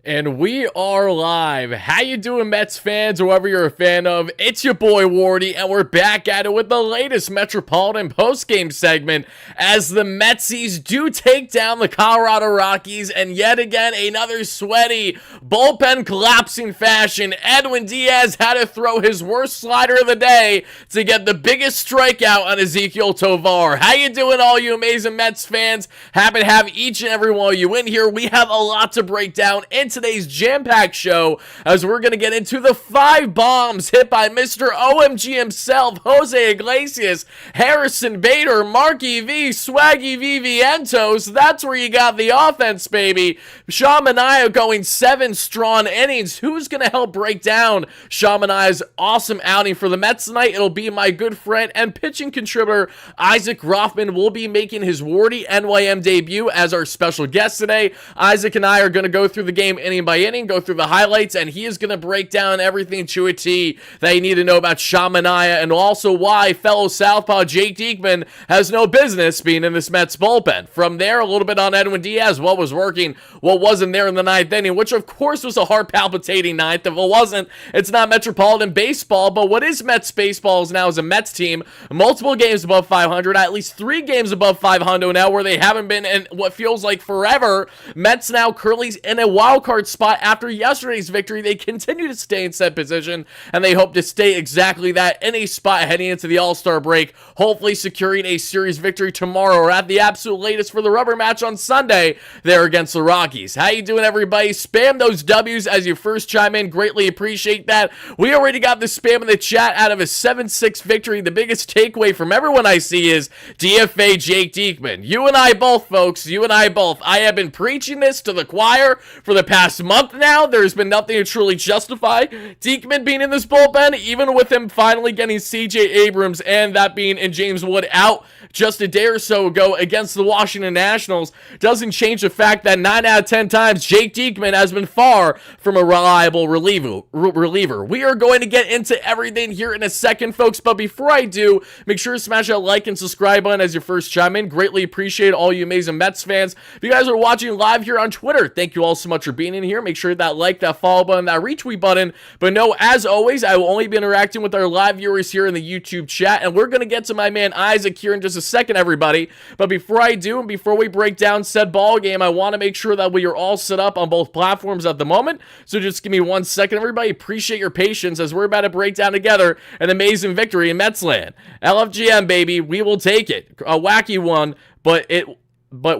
And we are live. How you doing, Mets fans, or whoever you're a fan of? It's your boy, Wardy, and we're back at it with the latest Metropolitan postgame segment as the Metsies do take down the Colorado Rockies, and yet again, another sweaty bullpen collapsing fashion. Edwin Diaz had to throw his worst slider of the day to get the biggest strikeout on Ezequiel Tovar. How you doing, all you amazing Mets fans? Happy to have each and every one of you in here. We have a lot to break down in today's jam-packed show, as we're going to get into the 5 bombs hit by Mr. OMG himself, Jose Iglesias, Harrison Bader, Marky V, Swaggy V Vientos. That's where you got the offense, baby. Sean Manaea going 7 strong innings. Who's going to help break down Sean Manaea's awesome outing for the Mets tonight? It'll be my good friend and pitching contributor Isaac Rothman will be making his WardyNYM debut as our special guest today. Isaac and I are going to go through the game inning by inning, go through the highlights, and he is going to break down everything to a T that you need to know about Sean Manaea, and also why fellow Southpaw Jake Diekman has no business being in this Mets bullpen. From there, a little bit on Edwin Diaz, what was working, what wasn't there in the 9th inning, which of course was a heart-palpitating 9th. If it wasn't, it's not Metropolitan baseball, but what is Mets baseball is now as a Mets team, multiple games above 500, at least 3 games above 500 now, where they haven't been in what feels like forever. Mets now currently in a wild card spot after yesterday's victory. They continue to stay in said position, and they hope to stay exactly that in a spot heading into the All-Star break, hopefully securing a series victory tomorrow, or at the absolute latest for the rubber match on Sunday there against the Rockies. How you doing, everybody? Spam those W's as you first chime in. Greatly appreciate that. We already got the spam in the chat out of a 7-6 victory. The biggest takeaway from everyone I see is DFA Jake Diekman. You and I both, folks. You and I both. I have been preaching this to the choir for the past month now. There's been nothing to truly justify Diekman being in this bullpen, even with him finally getting CJ Abrams and that being in James Wood out just a day or so ago against the Washington Nationals. Doesn't change the fact that 9 out of 10 times Jake Diekman has been far from a reliable reliever. We are going to get into everything here in a second, folks, but before I do, make sure to smash that like and subscribe button as your first chime in. Greatly appreciate all you amazing Mets fans. If you guys are watching live here on Twitter, thank you all so much for being in here. Make sure that like, that follow button, that retweet button. But no, as always, I will only be interacting with our live viewers here in the YouTube chat, and we're going to get to my man Isaac here in just a second, everybody. But before I do, and before we break down said ball game, I want to make sure that we are all set up on both platforms at the moment. So just give me 1 second, everybody. Appreciate your patience as we're about to break down together an amazing victory in Metsland. LFGM, baby, we will take it. A wacky one, but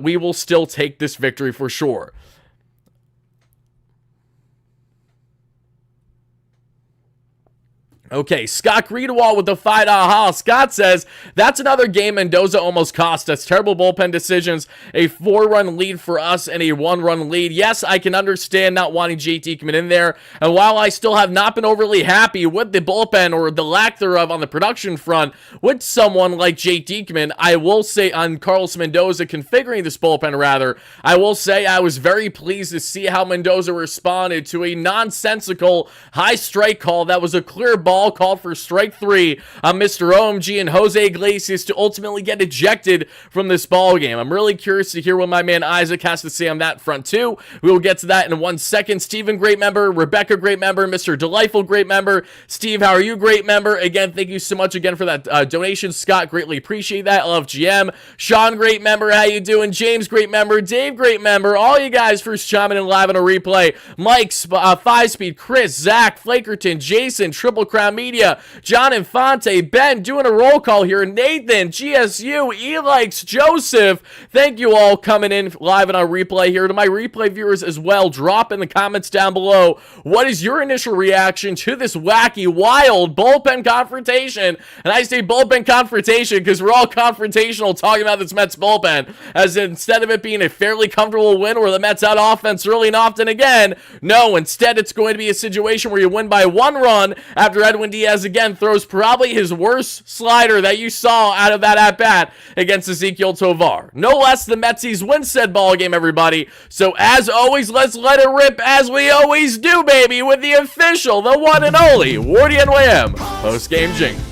we will still take this victory for sure. Okay, Scott Greenwald with the $5 haul. Scott says, that's another game Mendoza almost cost us. Terrible bullpen decisions, a 4-run lead for us and a 1-run lead. Yes, I can understand not wanting Jake Diekman in there, and while I still have not been overly happy with the bullpen or the lack thereof on the production front with someone like Jake Diekman, I will say on Carlos Mendoza configuring this bullpen rather, I will say I was very pleased to see how Mendoza responded to a nonsensical high strike call that was a clear ball called for strike 3 on Mr. OMG and Jose Iglesias to ultimately get ejected from this ball game. I'm really curious to hear what my man Isaac has to say on that front too. We will get to that in 1 second. Stephen, great member. Rebecca, great member. Mr. Delightful, great member. Steve, how are you? Great member. Again, thank you so much again for that donation. Scott, greatly appreciate that. LFGM. Sean, great member. How you doing? James, great member. Dave, great member. All you guys first chiming in live on a replay. Mike, 5-Speed, Chris, Zach, Flakerton, Jason, Triple Crown Media, John Infante, Ben, doing a roll call here, Nathan, GSU, Elikes, Joseph, thank you all coming in live on our replay here. To my replay viewers as well, drop in the comments down below, what is your initial reaction to this wacky, wild bullpen confrontation? And I say bullpen confrontation because we're all confrontational talking about this Mets bullpen, as instead of it being a fairly comfortable win where the Mets out offense early and often again, no, instead it's going to be a situation where you win by 1 run after Edwin Diaz again throws probably his worst slider that you saw out of that at-bat against Ezequiel Tovar. No less, the Metsies win said ball game, everybody. So as always, let's let it rip as we always do, baby, with the official, the one and only WardyNYM post-game jingle.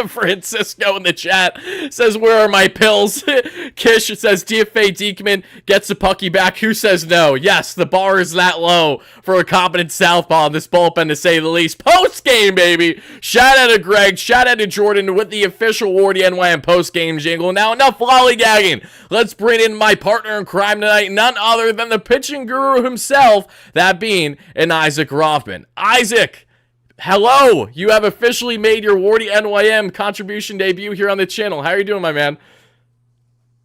Francisco in the chat says, where are my pills? Kish says, DFA Diekman gets the pucky back. Who says no? Yes, the bar is that low for a competent southpaw in this bullpen, to say the least. Post-game, baby. Shout out to Greg. Shout out to Jordan with the official WardyNYM post-game jingle. Now, enough lollygagging. Let's bring in my partner in crime tonight, none other than the pitching guru himself, that being an Isaac Rothman. Isaac, hello. You have officially made your WardyNYM contribution debut here on the channel. How are you doing, my man?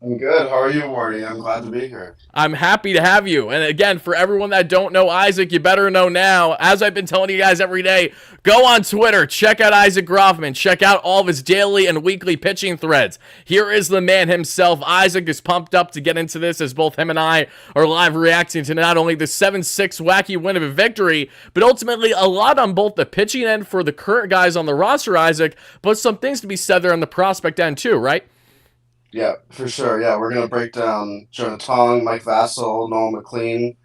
I'm good. How are you, Wardy? I'm glad to be here. I'm happy to have you. And again, for everyone that don't know Isaac, you better know now. As I've been telling you guys every day, go on Twitter, check out Isaac Rothman, check out all of his daily and weekly pitching threads. Here is the man himself. Isaac is pumped up to get into this, as both him and I are live reacting to not only the 7-6 wacky win of a victory, but ultimately a lot on both the pitching end for the current guys on the roster, Isaac, but some things to be said there on the prospect end too, right? Yeah, for sure. Yeah, we're going to break down Jonah Tong, Mike Vassell, Noel McLean.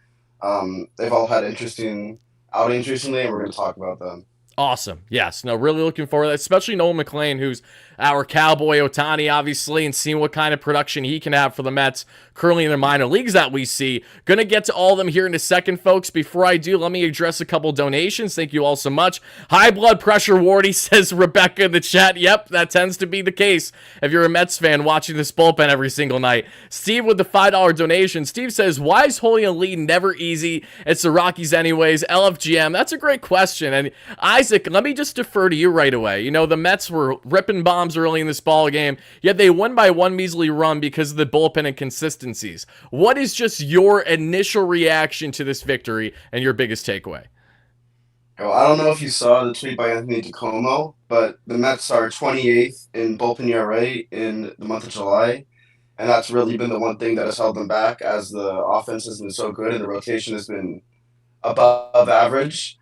They've all had interesting outings recently, and we're going to talk about them. Awesome. Yes. No, really looking forward to that, especially Noel McLean, who's our Cowboy Ohtani, obviously, and seeing what kind of production he can have for the Mets currently in their minor leagues that we see. Going to get to all of them here in a second, folks. Before I do, let me address a couple donations. Thank you all so much. High blood pressure, Wardy, says Rebecca in the chat. Yep, that tends to be the case if you're a Mets fan watching this bullpen every single night. Steve with the $5 donation. Steve says, why is holding a lead never easy? It's the Rockies anyways. LFGM, that's a great question. And Isaac, let me just defer to you right away. You know, the Mets were ripping bombs early in this ball game, yet they won by one measly run because of the bullpen inconsistencies. What is just your initial reaction to this victory and your biggest takeaway? Well, I don't know if you saw the tweet by Anthony DiComo, but the Mets are 28th in bullpen ERA in the month of July, and that's really been the one thing that has held them back, as the offense has been so good and the rotation has been above average.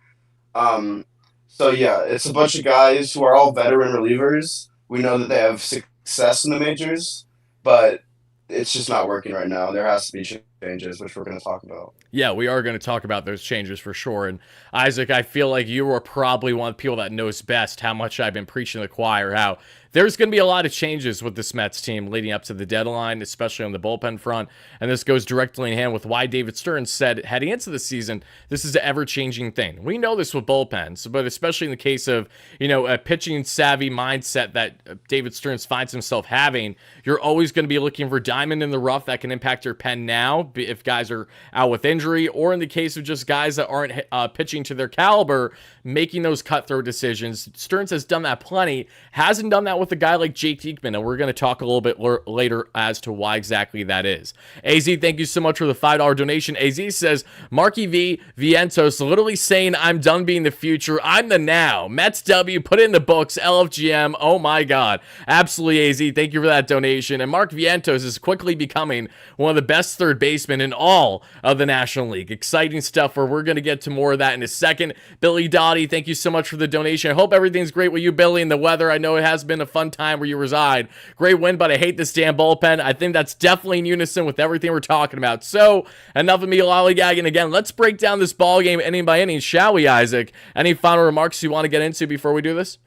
So yeah, it's a bunch of guys who are all veteran relievers. We know that they have success in the majors, but it's just not working right now. There has to be changes, which we're going to talk about. Yeah, we are going to talk about those changes for sure. And Isaac, I feel like you are probably one of the people that knows best how much I've been preaching to the choir, how there's going to be a lot of changes with this Mets team leading up to the deadline, especially on the bullpen front. And this goes directly in hand with why David Stearns said heading into the season, this is an ever-changing thing. We know this with bullpens, but especially in the case of, you know, a pitching-savvy mindset that David Stearns finds himself having, you're always going to be looking for diamond in the rough that can impact your pen now if guys are out with injury, or in the case of just guys that aren't pitching to their caliber, making those cutthroat decisions. Stearns has done that plenty, hasn't done that with a guy like Jake Diekman, and we're going to talk a little bit later as to why exactly that is. AZ, thank you so much for the $5 donation. AZ says, Marky V. Vientos literally saying, I'm done being the future. I'm the now. Mets W, put it in the books. LFGM, oh my God. Absolutely, AZ, thank you for that donation. And Mark Vientos is quickly becoming one of the best third basemen in all of the National League. Exciting stuff, where we're going to get to more of that in a second. Billy Dottie, thank you so much for the donation. I hope everything's great with you, Billy, and the weather. I know it has been a fun time where you reside. Great win, but I hate this damn bullpen. I think that's definitely in unison with everything we're talking about. So, enough of me lollygagging again. Let's break down this ball game inning by inning, shall we, Isaac? Any final remarks you want to get into before we do this?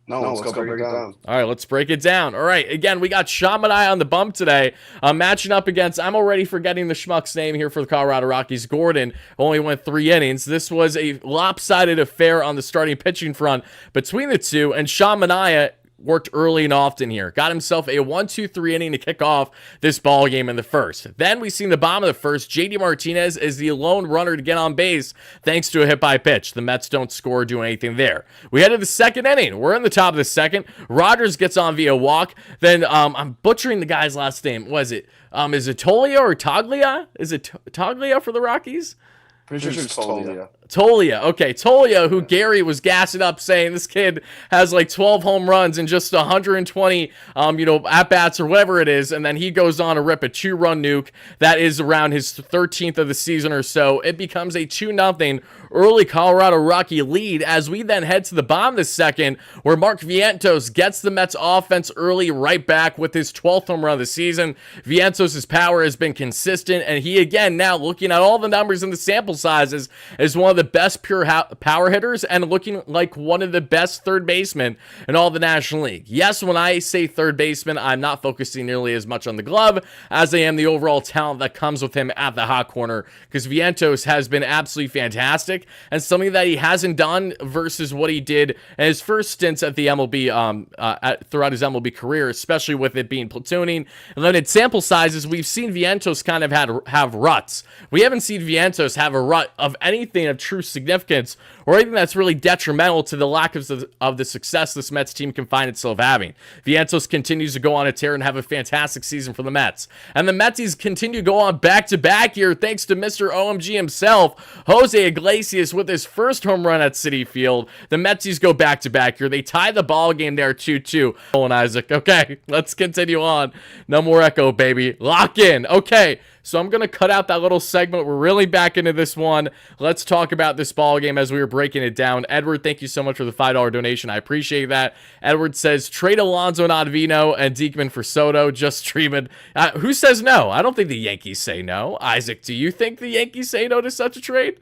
No, let's go break it down. All right, let's break it down. All right, again, we got Sean Manaea on the bump today, matching up against, I'm already forgetting the schmuck's name here for the Colorado Rockies. Gordon only went 3 innings. This was a lopsided affair on the starting pitching front between the two, and Sean Manaea worked early and often here. Got himself a 1-2-3 inning to kick off this ball game in the first. Then we seen the bottom of the first. JD Martinez is the lone runner to get on base thanks to a hit by pitch. The Mets don't score or do anything there. We head to the second inning. We're in the top of the second. Rogers gets on via walk. Then I'm butchering the guy's last name. Is it Tolia or Toglia? Is it Toglia for the Rockies? Pretty sure it's Tolia. Tolia. Okay, Tolia, who Gary was gassing up saying this kid has like 12 home runs and just 120, at-bats or whatever it is, and then he goes on to rip a 2-run nuke that is around his 13th of the season or so. It becomes a 2-0 early Colorado Rocky lead as we then head to the bottom of the second, where Mark Vientos gets the Mets offense early right back with his 12th home run of the season. Vientos' power has been consistent, and he again, now looking at all the numbers in the sample sample sizes, is one of the best pure power hitters and looking like one of the best third basemen in all the National League. Yes, when I say third baseman, I'm not focusing nearly as much on the glove as I am the overall talent that comes with him at the hot corner, because Vientos has been absolutely fantastic and something that he hasn't done versus what he did in his first stints at the MLB throughout his MLB career, especially with it being platooning and limited sample sizes. We've seen Vientos kind of have ruts. We haven't seen Vientos have a rut of anything of true significance or anything that's really detrimental to the lack of the success this Mets team can find itself having. Vientos continues to go on a tear and have a fantastic season for the Mets. And the Metsies continue to go on back-to-back here thanks to Mr. OMG himself, Jose Iglesias, with his first home run at Citi Field. The Metsies go back-to-back here. They tie the ball game there 2-2. Oh, and Isaac. Okay, let's continue on. No more echo, baby. Lock in. Okay. So I'm going to cut out that little segment. We're really back into this one. Let's talk about this ball game as we were breaking it down. Edward, thank you so much for the $5 donation. I appreciate that. Edward says, trade Alonso and Ottavino and Diekman for Soto. Just streaming. Who says no? I don't think the Yankees say no. Isaac, do you think the Yankees say no to such a trade?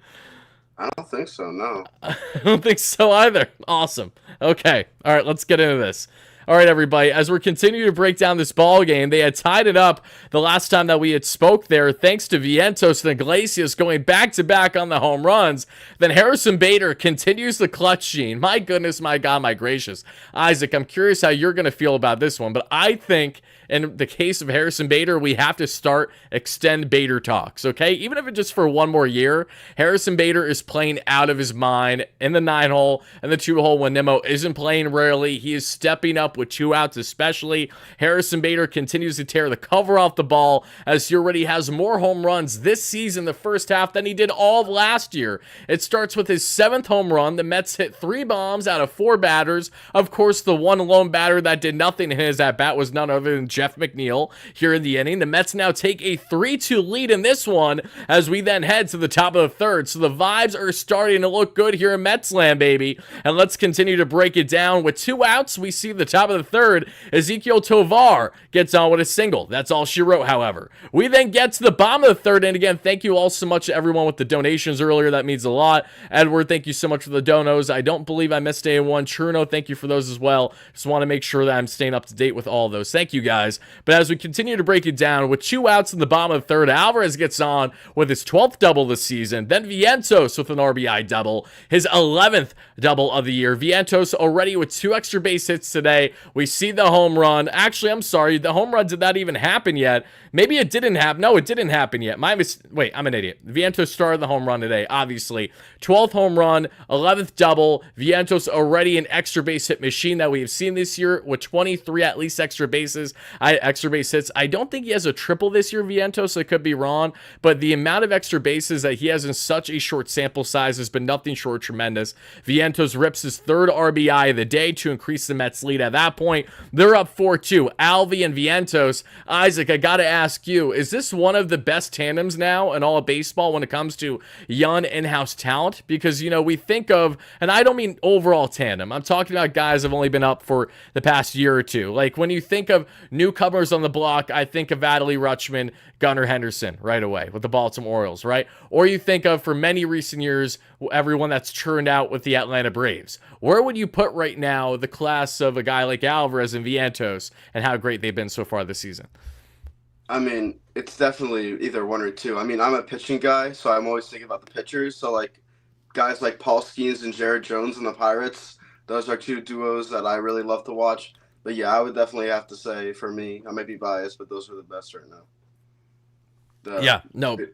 I don't think so, no. I don't think so either. Awesome. Okay. All right, let's get into this. All right, everybody, as we're continuing to break down this ball game, they had tied it up the last time that we had spoke there, thanks to Vientos and Iglesias going back-to-back on the home runs. Then Harrison Bader continues the clutch gene. My goodness, my God, my gracious. Isaac, I'm curious how you're going to feel about this one, but I think in the case of Harrison Bader, we have to extend Bader talks, okay? Even if it's just for one more year, Harrison Bader is playing out of his mind in the 9-hole and the 2-hole when Nimmo isn't playing rarely. He is stepping up with 2 outs especially. Harrison Bader continues to tear the cover off the ball as he already has more home runs this season, the first half, than he did all of last year. It starts with his 7th home run. The Mets hit 3 bombs out of 4 batters. Of course, the one lone batter that did nothing in his at-bat was none other than Jeff McNeil here in the inning. The Mets now take a 3-2 lead in this one as we then head to the top of the 3rd. So the vibes are starting to look good here in Metsland, baby. And let's continue to break it down. With 2 outs, we see the top of the 3rd. Ezekiel Tovar gets on with a single. That's all she wrote, however. We then get to the bottom of the 3rd. And again, thank you all so much to everyone with the donations earlier. That means a lot. Edward, thank you so much for the donos. I don't believe I missed A1. Truno, thank you for those as well. Just want to make sure that I'm staying up to date with all of those. Thank you, guys. But as we continue to break it down, with 2 outs in the bottom of the 3rd, Alvarez gets on with his 12th double this season. Then Vientos with an RBI double, his 11th double of the year. Vientos already with 2 extra base hits today. We see the home run. Actually, I'm sorry, the home run did not even happen yet. Maybe it didn't happen. No, it didn't happen yet. Wait, I'm an idiot. Vientos started the home run today, obviously. 12th home run, 11th double. Vientos already an extra base hit machine that we have seen this year with 23 at least extra base hits. I don't think he has a triple this year, Vientos. I could be wrong, but the amount of extra bases that he has in such a short sample size has been nothing short of tremendous. Vientos rips his 3rd RBI of the day to increase the Mets lead. At that point, they're up 4-2. Alvy and Vientos. Isaac, I gotta ask you, is this one of the best tandems now in all of baseball when it comes to young in-house talent? Because, you know, we think of, and I don't mean overall tandem, I'm talking about guys that have only been up for the past year or two. Like, when you think of newcomers on the block, I think of Adley Rutschman, Gunnar Henderson right away with the Baltimore Orioles, right? Or you think of, for many recent years, everyone that's churned out with the Atlanta Braves. Where would you put right now the class of a guy like Alvarez and Vientos and how great they've been so far this season? I mean, it's definitely either one or two. I mean, I'm a pitching guy, so I'm always thinking about the pitchers. So, like, guys like Paul Skeens and Jared Jones and the Pirates, those are 2 duos that I really love to watch. But, yeah, I would definitely have to say, for me, I might be biased, but those are the best right now.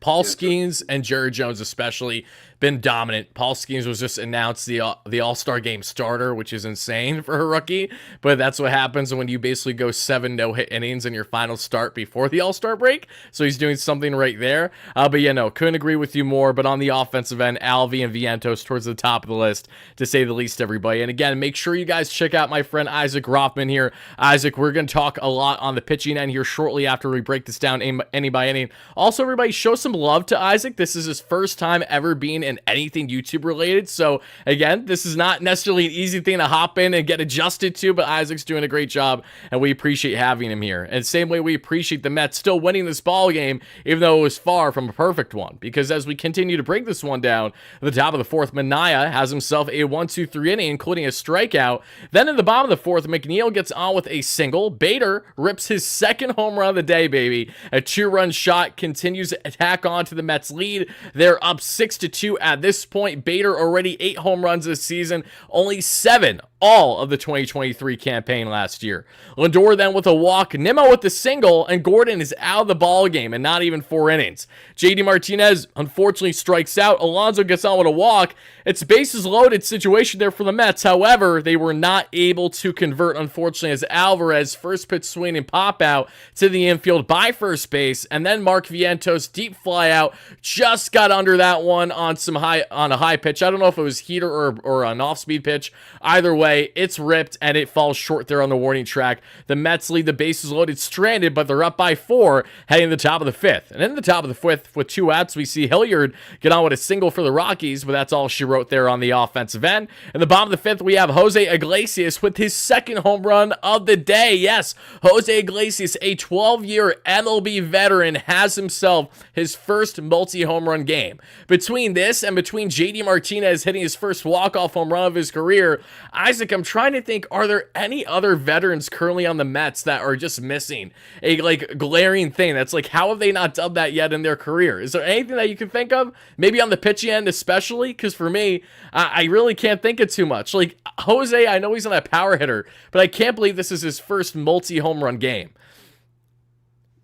Paul Skeens and Jared Jones especially been dominant. Paul Skeens was just announced the All-Star Game starter, which is insane for a rookie, but that's what happens when you basically go 7 no-hit innings in your final start before the All-Star break. So he's doing something right there. But yeah, no, couldn't agree with you more. But on the offensive end, Alvy and Vientos towards the top of the list, to say the least, everybody. And again, make sure you guys check out my friend Isaac Rothman here. Isaac, we're going to talk a lot on the pitching end here shortly after we break this down inning by inning. Also, everybody, show some love to Isaac. This is his first time ever being in anything YouTube related. So again, this is not necessarily an easy thing to hop in and get adjusted to, but Isaac's doing a great job, and we appreciate having him here. And same way we appreciate the Mets still winning this ball game, even though it was far from a perfect one. Because as we continue to break this one down, at the top of the fourth, Manaea has himself a 1-2-3 inning, including a strikeout. Then in the bottom of the fourth, McNeil gets on with a single. Bader rips his second home run of the day, baby. A 2-run shot continues to attack on to the Mets lead. They're up 6-2 at this point. Bader already 8 home runs this season, only 7 all of the 2023 campaign last year. Lindor then with a walk, Nimmo with the single, and Gordon is out of the ball game and not even 4 innings. JD Martinez unfortunately strikes out. Alonso gets on with a walk. It's a bases loaded situation there for the Mets. However, they were not able to convert, unfortunately, as Alvarez first pitch swing and pop out to the infield by first base, and then Mark Vientos deep fly out, just got under that one on a high pitch. I don't know if it was heater or an off-speed pitch. Either way, it's ripped and it falls short there on the warning track. The Mets lead the bases loaded stranded, but they're up by 4 heading to the top of the 5th. And in the top of the 5th with 2 outs, we see Hilliard get on with a single for the Rockies, but that's all she wrote there on the offensive end. In the bottom of the 5th, we have Jose Iglesias with his second home run of the day. Yes, Jose Iglesias, a 12-year MLB veteran, has himself his first multi-home run game. Between this and between JD Martinez hitting his first walk-off home run of his career, Isaac, I'm trying to think, are there any other veterans currently on the Mets that are just missing a glaring thing that's how have they not done that yet in their career? Is there anything that you can think of? Maybe on the pitching end especially? Because for me, I really can't think of too much. Jose, I know he's not a power hitter, but I can't believe this is his first multi-home run game.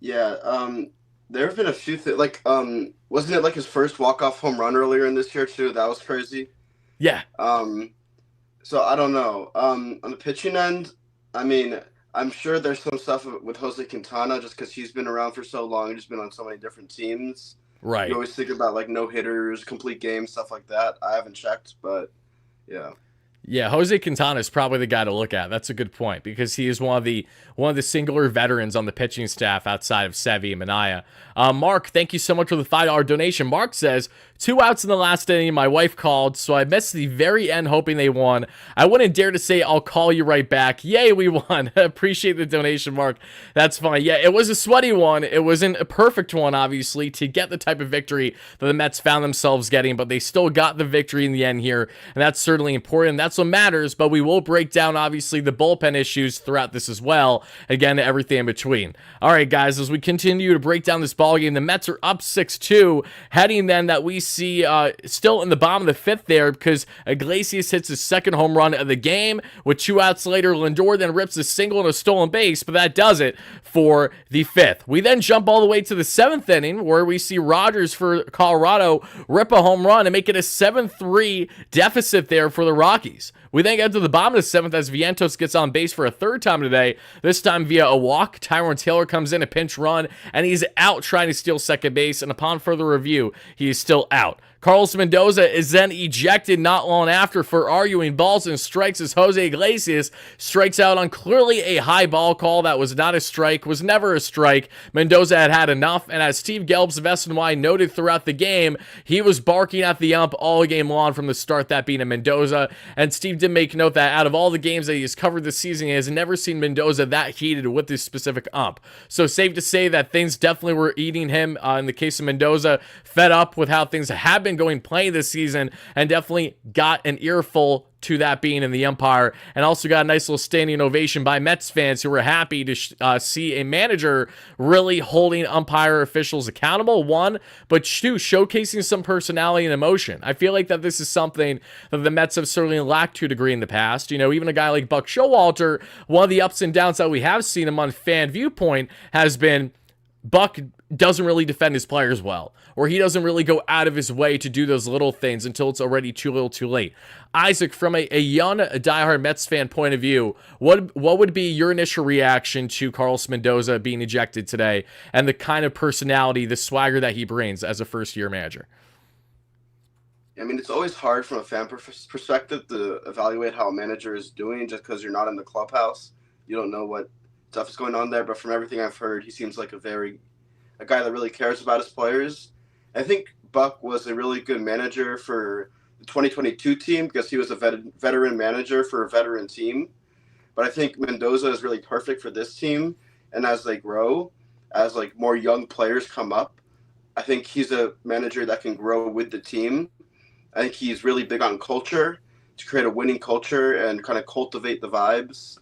Yeah, there have been a few things, wasn't it his first walk-off home run earlier in this year too? That was crazy. Yeah. So I don't know. On the pitching end, I mean, I'm sure there's some stuff with Jose Quintana just because he's been around for so long and just been on so many different teams. Right. You always think about no hitters, complete games, stuff like that. I haven't checked, but yeah. Yeah, Jose Quintana is probably the guy to look at. That's a good point because he is one of the singular veterans on the pitching staff outside of Sevy and Manaea. Mark, thank you so much for the $5 donation. Mark says, 2 outs in the last inning. My wife called, so I missed the very end hoping they won. I wouldn't dare to say I'll call you right back. Yay, we won. Appreciate the donation, Mark. That's fine. Yeah, it was a sweaty one. It wasn't a perfect one, obviously, to get the type of victory that the Mets found themselves getting, but they still got the victory in the end here, and that's certainly important. That's what matters, but we will break down, obviously, the bullpen issues throughout this as well. Again, everything in between. All right, guys, as we continue to break down this ballgame, the Mets are up 6-2, heading then that we see still in the bottom of the 5th there because Iglesias hits his second home run of the game. With 2 outs later, Lindor then rips a single and a stolen base, but that does it for the 5th. We then jump all the way to the 7th inning where we see Rogers for Colorado rip a home run and make it a 7-3 deficit there for the Rockies. We then get to the bottom of the 7th as Vientos gets on base for a 3rd time today, this time via a walk. Tyrone Taylor comes in a pinch run, and he's out trying to steal second base, and upon further review, he is still out. Carlos Mendoza is then ejected not long after for arguing balls and strikes as Jose Iglesias strikes out on clearly a high ball call that was not a strike, was never a strike. Mendoza had had enough, and as Steve Gelbs of SNY noted throughout the game, he was barking at the ump all game long from the start, that being a Mendoza, and Steve did make note that out of all the games that he has covered this season, he has never seen Mendoza that heated with this specific ump. So safe to say that things definitely were eating him, in the case of Mendoza, fed up with how things have been going playing this season, and definitely got an earful to that being in the umpire, and also got a nice little standing ovation by Mets fans who were happy to see a manager really holding umpire officials accountable, one, but two, showcasing some personality and emotion. I feel like that this is something that the Mets have certainly lacked to a degree in the past. You know, even a guy like Buck Showalter, one of the ups and downs that we have seen him on Fan Viewpoint has been Buck doesn't really defend his players well, or he doesn't really go out of his way to do those little things until it's already too little too late. Isaac, from a young diehard Mets fan point of view, what would be your initial reaction to Carlos Mendoza being ejected today and the kind of personality, the swagger that he brings as a first-year manager? I mean, it's always hard from a fan perspective to evaluate how a manager is doing just because you're not in the clubhouse. You don't know what stuff is going on there, but from everything I've heard, he seems like a guy that really cares about his players. I think Buck was a really good manager for the 2022 team because he was a veteran manager for a veteran team. But I think Mendoza is really perfect for this team. And as they grow, as like more young players come up, I think he's a manager that can grow with the team. I think he's really big on culture, to create a winning culture and kind of cultivate the vibes.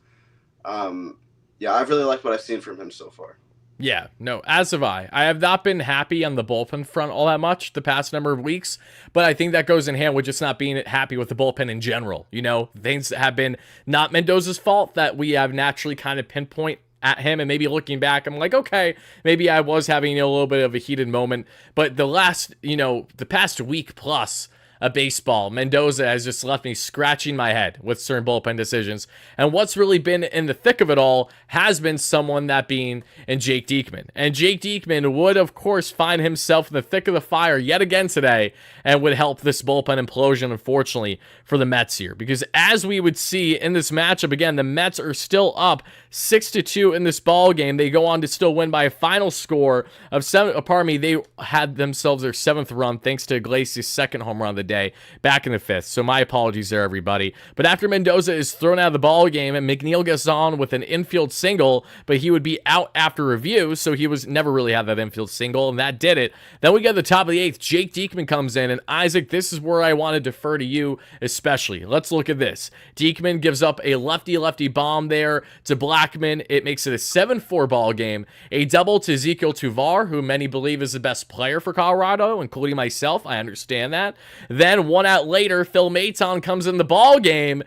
Yeah, I've really liked what I've seen from him so far. Yeah, no, as have I. I have not been happy on the bullpen front all that much the past number of weeks, but I think that goes in hand with just not being happy with the bullpen in general. You know, things have been not Mendoza's fault that we have naturally kind of pinpoint at him, and maybe looking back, I'm like, okay, maybe I was having a little bit of a heated moment, but the past week plus a baseball, Mendoza has just left me scratching my head with certain bullpen decisions. And what's really been in the thick of it all has been someone that being in Jake Diekman. And Jake Diekman would, of course, find himself in the thick of the fire yet again today and would help this bullpen implosion, unfortunately, for the Mets here. Because as we would see in this matchup, again, the Mets are still up 6-2 in this ball game. They go on to still win by a final score of 7. They had themselves their 7th run thanks to Iglesias' second home run of the day back in the 5th. So my apologies there, everybody. But after Mendoza is thrown out of the ball game, and McNeil gets on with an infield single, but he would be out after review, so he was never really had that infield single, and that did it. Then we get to the top of the 8th. Jake Diekman comes in, and Isaac, this is where I want to defer to you especially. Let's look at this. Diekman gives up a lefty-lefty bomb there to Blackman. It makes it a 7-4 ball game. A double to Ezekiel Tovar, who many believe is the best player for Colorado, including myself. I understand that. Then 1 out later, Phil Maton comes in the ball game.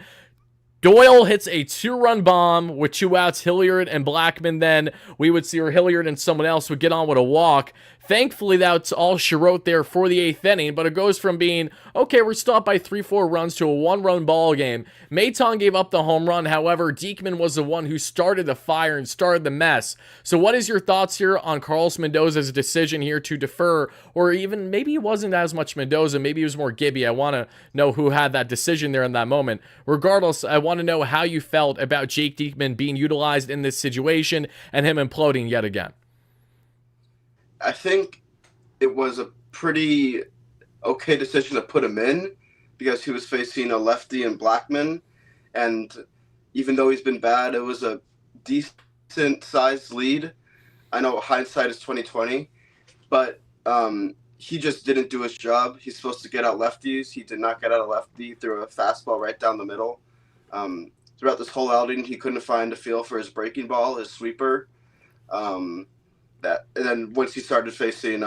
Doyle hits a 2-run bomb with 2 outs, Hilliard and Blackman. Then we would see, or Hilliard and someone else would get on with a walk. Thankfully, that's all she wrote there for the 8th inning, but it goes from being, okay, we're stopped by 3-4 runs to a 1-run ball game. Maton gave up the home run. However, Diekman was the one who started the fire and started the mess. So what is your thoughts here on Carlos Mendoza's decision here to defer, or even maybe it wasn't as much Mendoza, maybe it was more Gibby. I want to know who had that decision there in that moment. Regardless, I want to know how you felt about Jake Diekman being utilized in this situation and him imploding yet again. I think it was a pretty okay decision to put him in because he was facing a lefty in Blackman, and even though he's been bad, it was a decent sized lead. I know hindsight is 20/20, but he just didn't do his job. He's supposed to get out lefties. He did not get out a lefty, threw a fastball right down the middle. Throughout this whole outing, he couldn't find a feel for his breaking ball, his sweeper. And then once he started facing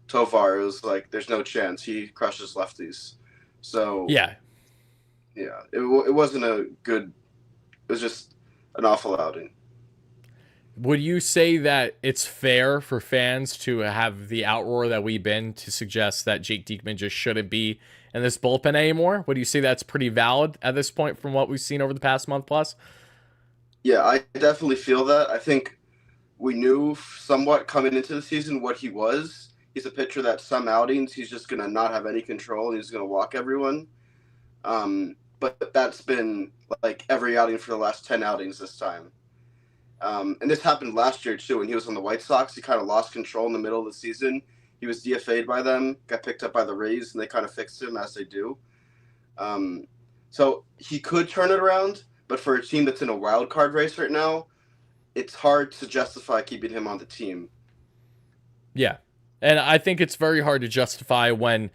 Tovar, it was like there's no chance. He crushes lefties. So yeah, it wasn't a good. It was just an awful outing. Would you say that it's fair for fans to have the outroar that we've been to suggest that Jake Diekman just shouldn't be in this bullpen anymore? Would you say that's pretty valid at this point from what we've seen over the past month plus? Yeah, I definitely feel that. I think we knew somewhat coming into the season what he was. He's a pitcher that some outings he's just going to not have any control and he's going to walk everyone. But that's been like every outing for the last 10 outings this time. And this happened last year too when he was on the White Sox. He kind of lost control in the middle of the season. He was DFA'd by them, got picked up by the Rays, and they kind of fixed him as they do. So he could turn it around, but for a team that's in a wild card race right now, it's hard to justify keeping him on the team. Yeah. And I think it's very hard to justify when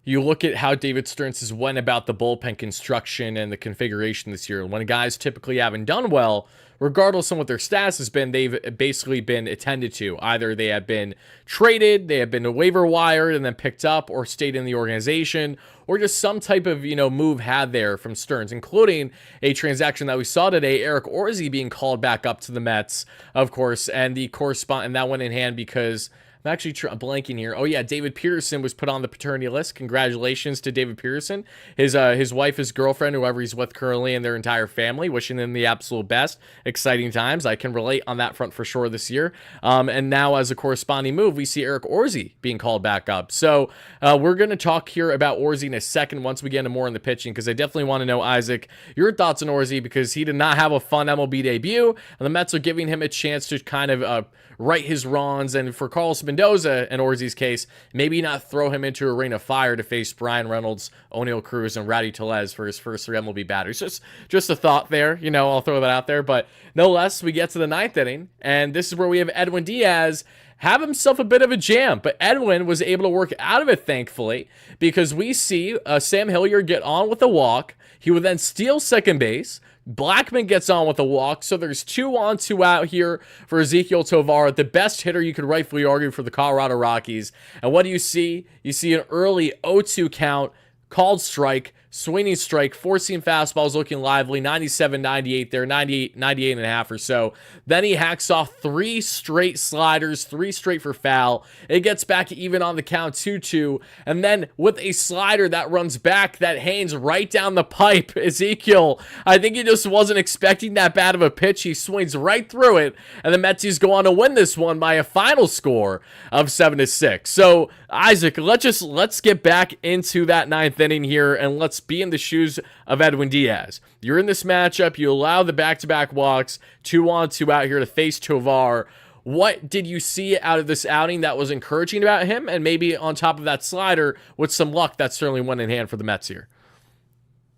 you look at how David Stearns has went about the bullpen construction and the configuration this year. When guys typically haven't done well, regardless of what their status has been, they've basically been attended to. Either they have been traded, they have been waiver wired and then picked up or stayed in the organization, or just some type of, move had there from Stearns, including a transaction that we saw today, Eric Orsi being called back up to the Mets, of course, and that went in hand because I'm actually blanking here. Oh, yeah, David Peterson was put on the paternity list. Congratulations to David Peterson. His wife, his girlfriend, whoever he's with currently, and their entire family, wishing them the absolute best. Exciting times. I can relate on that front for sure this year. And now, as a corresponding move, we see Eric Orsi being called back up. So we're going to talk here about Orsi in a second once we get into more in the pitching, because I definitely want to know, Isaac, your thoughts on Orsi, because he did not have a fun MLB debut, and the Mets are giving him a chance to kind of right his wrongs. And for Carlos Mendoza, in Orzi's case, maybe not throw him into a ring of fire to face Brian Reynolds, O'Neal Cruz, and Rowdy Tellez for his first 3 MLB batters. Just a thought there, I'll throw that out there. But no less, we get to the 9th inning, and this is where we have Edwin Diaz have himself a bit of a jam, but Edwin was able to work out of it, thankfully, because we see Sam Hilliard get on with a walk. He would then steal second base. Blackman gets on with a walk, so there's 2 on, 2 out here for Ezequiel Tovar, the best hitter you could rightfully argue for the Colorado Rockies. And what do you see? You see an early 0-2 count, called strike, swinging strike, 4-seam fastballs looking lively, 97, 98 there, 98, 98 and a half or so. Then he hacks off 3 straight sliders, 3 straight for foul. It gets back even on the count, 2-2. And then with a slider that runs back, that hangs right down the pipe, Ezekiel, I think he just wasn't expecting that bad of a pitch. He swings right through it, and the Metsies go on to win this one by a final score of 7-6. So, Isaac, let's get back into that 9th inning here, and let's be in the shoes of Edwin Diaz. You're in this matchup. You allow the back-to-back walks, 2 on, 2 out here to face Tovar. What did you see out of this outing that was encouraging about him? And maybe on top of that slider, with some luck, that certainly went in hand for the Mets here.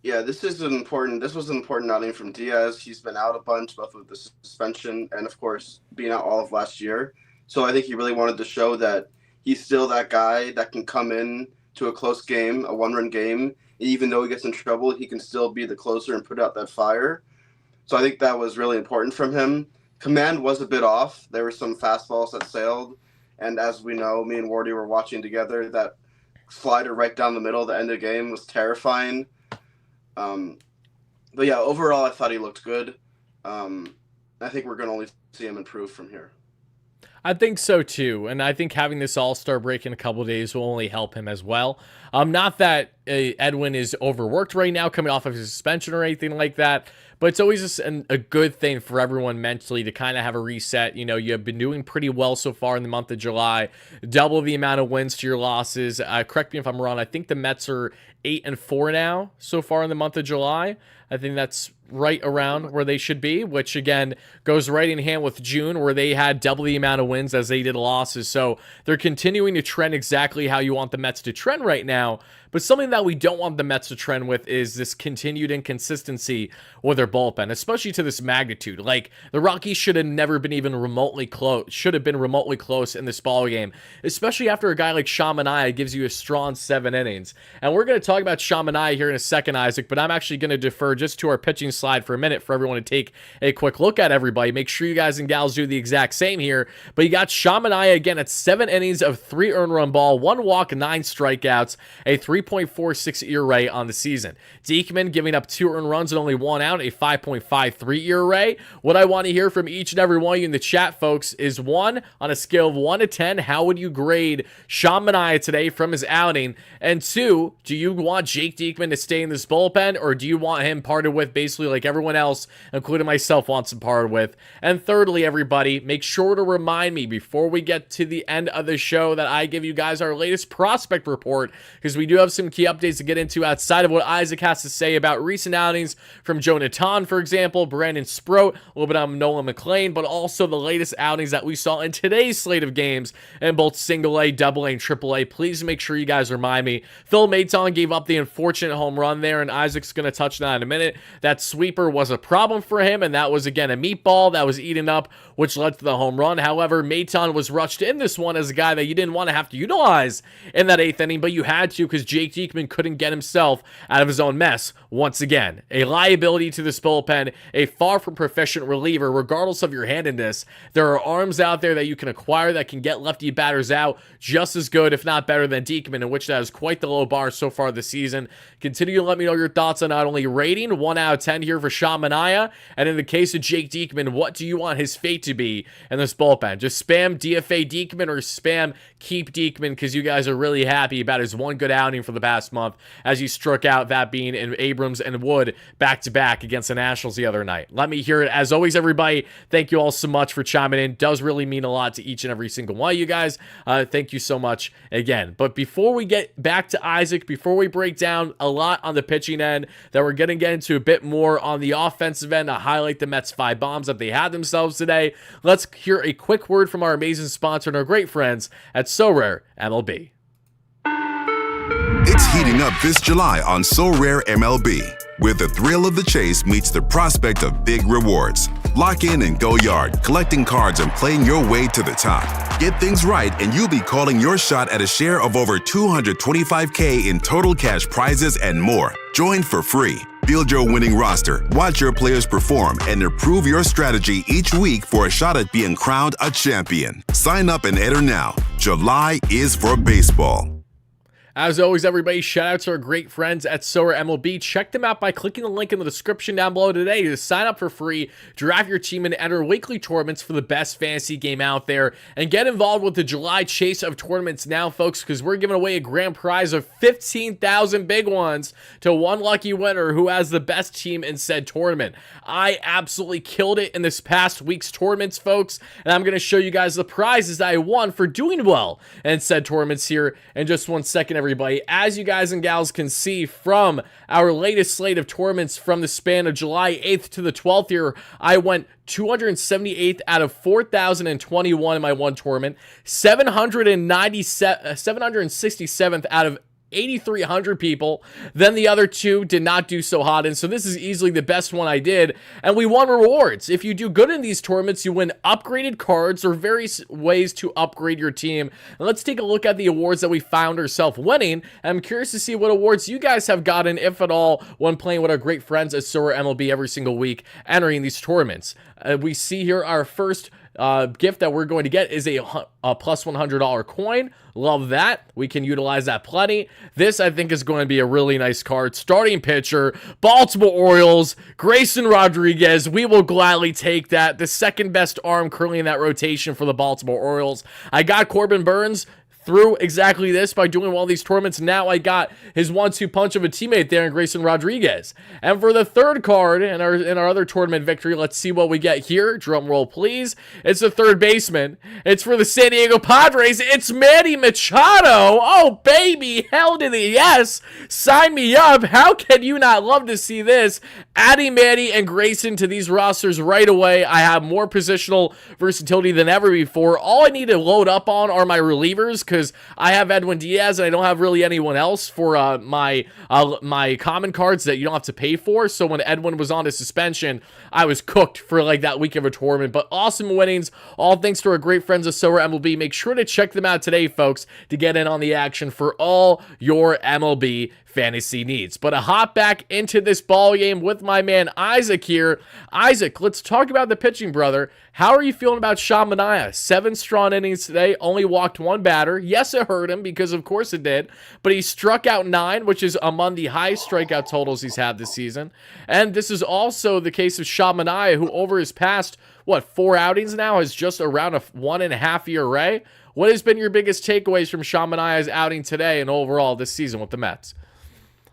Yeah, this was an important outing from Diaz. He's been out a bunch, both with the suspension and, of course, being out all of last year. So I think he really wanted to show that he's still that guy that can come in to a close game, a 1-run game. Even though he gets in trouble, he can still be the closer and put out that fire. So I think that was really important from him. Command was a bit off. There were some fastballs that sailed. And as we know, me and Wardy were watching together, that slider right down the middle at the end of the game was terrifying. But yeah, overall, I thought he looked good. I think we're going to only see him improve from here. I think so too, and I think having this All-Star break in a couple of days will only help him as well. Not that Edwin is overworked right now, coming off of his suspension or anything like that, but it's always just a good thing for everyone mentally to kind of have a reset. You have been doing pretty well so far in the month of July, double the amount of wins to your losses. Correct me if I'm wrong. I think the Mets are 8-4 now so far in the month of July. I think that's right around where they should be, which again goes right in hand with June, where they had double the amount of wins as they did losses. So they're continuing to trend exactly how you want the Mets to trend right now. But something that we don't want the Mets to trend with is this continued inconsistency with their bullpen, especially to this magnitude. Like, the Rockies should have never been even remotely close, in this ball game, especially after a guy like Shamania gives you a strong 7 innings. And we're going to talk about Shamania here in a second, Isaac, but I'm actually going to defer just to our pitching slide for a minute for everyone to take a quick look at everybody. Make sure you guys and gals do the exact same here. But you got Shamania again at 7 innings of 3 earned run ball, 1 walk, 9 strikeouts, a 3.46 ERA on the season. Diekman giving up 2 earned runs and only 1 out, a 5.53 ERA. What I want to hear from each and every one of you in the chat, folks, is 1, on a scale of 1 to 10, how would you grade Shamania today from his outing? And 2, do you want Jake Diekman to stay in this bullpen, or do you want him parted with basically like everyone else, including myself, wants him parted with? And thirdly, everybody, make sure to remind me before we get to the end of the show that I give you guys our latest prospect report, because we do have some key updates to get into outside of what Isaac has to say about recent outings from Joe Natan, for example, Brandon Sproat, a little bit on Nolan McLean, but also the latest outings that we saw in today's slate of games in both single A, double A, and triple A. Please make sure you guys remind me. Phil Maton gave up the unfortunate home run there, and Isaac's going to touch on that in a minute. That sweeper was a problem for him, and that was, again, a meatball that was eaten up, which led to the home run. However, Maton was rushed in this one as a guy that you didn't want to have to utilize in that 8th inning, but you had to because Jake Diekman couldn't get himself out of his own mess once again. A liability to this bullpen, a far from proficient reliever, regardless of your handedness. There are arms out there that you can acquire that can get lefty batters out just as good, if not better, than Diekman, in which that is quite the low bar so far this season. Continue to let me know your thoughts on not only rating 1 out of 10 here for Shamania, and in the case of Jake Diekman, what do you want his fate to be in this bullpen? Just spam DFA Diekman or spam keep Diekman because you guys are really happy about his one good outing for the past month as he struck out, that being in Abrams and Wood back-to-back against the Nationals the other night. Let me hear it. As always, everybody, thank you all so much for chiming in. It does really mean a lot to each and every single one of you guys. Thank you so much again. But before we get back to Isaac, before we break down a lot on the pitching end, that we're going to get into a bit more on the offensive end to highlight the Mets' 5 bombs that they had themselves today, let's hear a quick word from our amazing sponsor and our great friends at SoRare MLB. It's heating up this July on SoRare MLB, where the thrill of the chase meets the prospect of big rewards. Lock in and go yard, collecting cards and playing your way to the top. Get things right and you'll be calling your shot at a share of over $225K in total cash prizes and more. Join for free. Build your winning roster, watch your players perform, and improve your strategy each week for a shot at being crowned a champion. Sign up and enter now. July is for baseball. As always, everybody, shout out to our great friends at SoRare MLB. Check them out by clicking the link in the description down below today to sign up for free, draft your team, and enter weekly tournaments for the best fantasy game out there. And get involved with the July chase of tournaments now, folks, because we're giving away a grand prize of 15,000 big ones to one lucky winner who has the best team in said tournament. I absolutely killed it in this past week's tournaments, folks, and I'm going to show you guys the prizes that I won for doing well in said tournaments here in just 1 second, everybody. As you guys and gals can see from our latest slate of tournaments from the span of July 8th to the 12th here, I went 278th out of 4,021 in my one tournament, 767th out of 8,300 people. Then the other two did not do so hot, and so this is easily the best one I did, and we won rewards. If you do good in these tournaments, you win upgraded cards or various ways to upgrade your team. And let's take a look at the awards that we found ourselves winning. I'm curious to see what awards you guys have gotten, if at all, when playing with our great friends at SoRare MLB every single week, entering these tournaments. We see here our first gift that we're going to get is a plus $100 coin. Love that. We can utilize that plenty. This, I think, is going to be a really nice card. Starting pitcher, Baltimore Orioles, Grayson Rodriguez. We will gladly take that. The second best arm currently in that rotation for the Baltimore Orioles. I got Corbin Burns through exactly this by doing all these tournaments. Now I got his 1-2 punch of a teammate there in Grayson Rodriguez. And for the third card in our other tournament victory, let's see what we get here. Drum roll, please. It's the third baseman. It's for the San Diego Padres. It's Manny Machado. Oh, baby. Hell to the yes. Sign me up. How can you not love to see this? Adding Manny and Grayson to these rosters right away. I have more positional versatility than ever before. All I need to load up on are my relievers, because I have Edwin Diaz and I don't have really anyone else for my common cards that you don't have to pay for. So when Edwin was on a suspension, I was cooked for like that week of a tournament. But awesome winnings, all thanks to our great friends of SoRare MLB. Make sure to check them out today, folks, to get in on the action for all your MLB fantasy needs. But a hop back into this ball game with my man Isaac here. Isaac, let's talk about the pitching, brother. How are you feeling about Sean Manaea? 7 strong innings today, only walked 1 batter. Yes, it hurt him, because of course it did, but he struck out 9, which is among the highest strikeout totals he's had this season. And this is also the case of Sean Manaea, who over his past, 4 outings now, has just around a 1.5 ERA. What has been your biggest takeaways from Sean Manaea's outing today and overall this season with the Mets?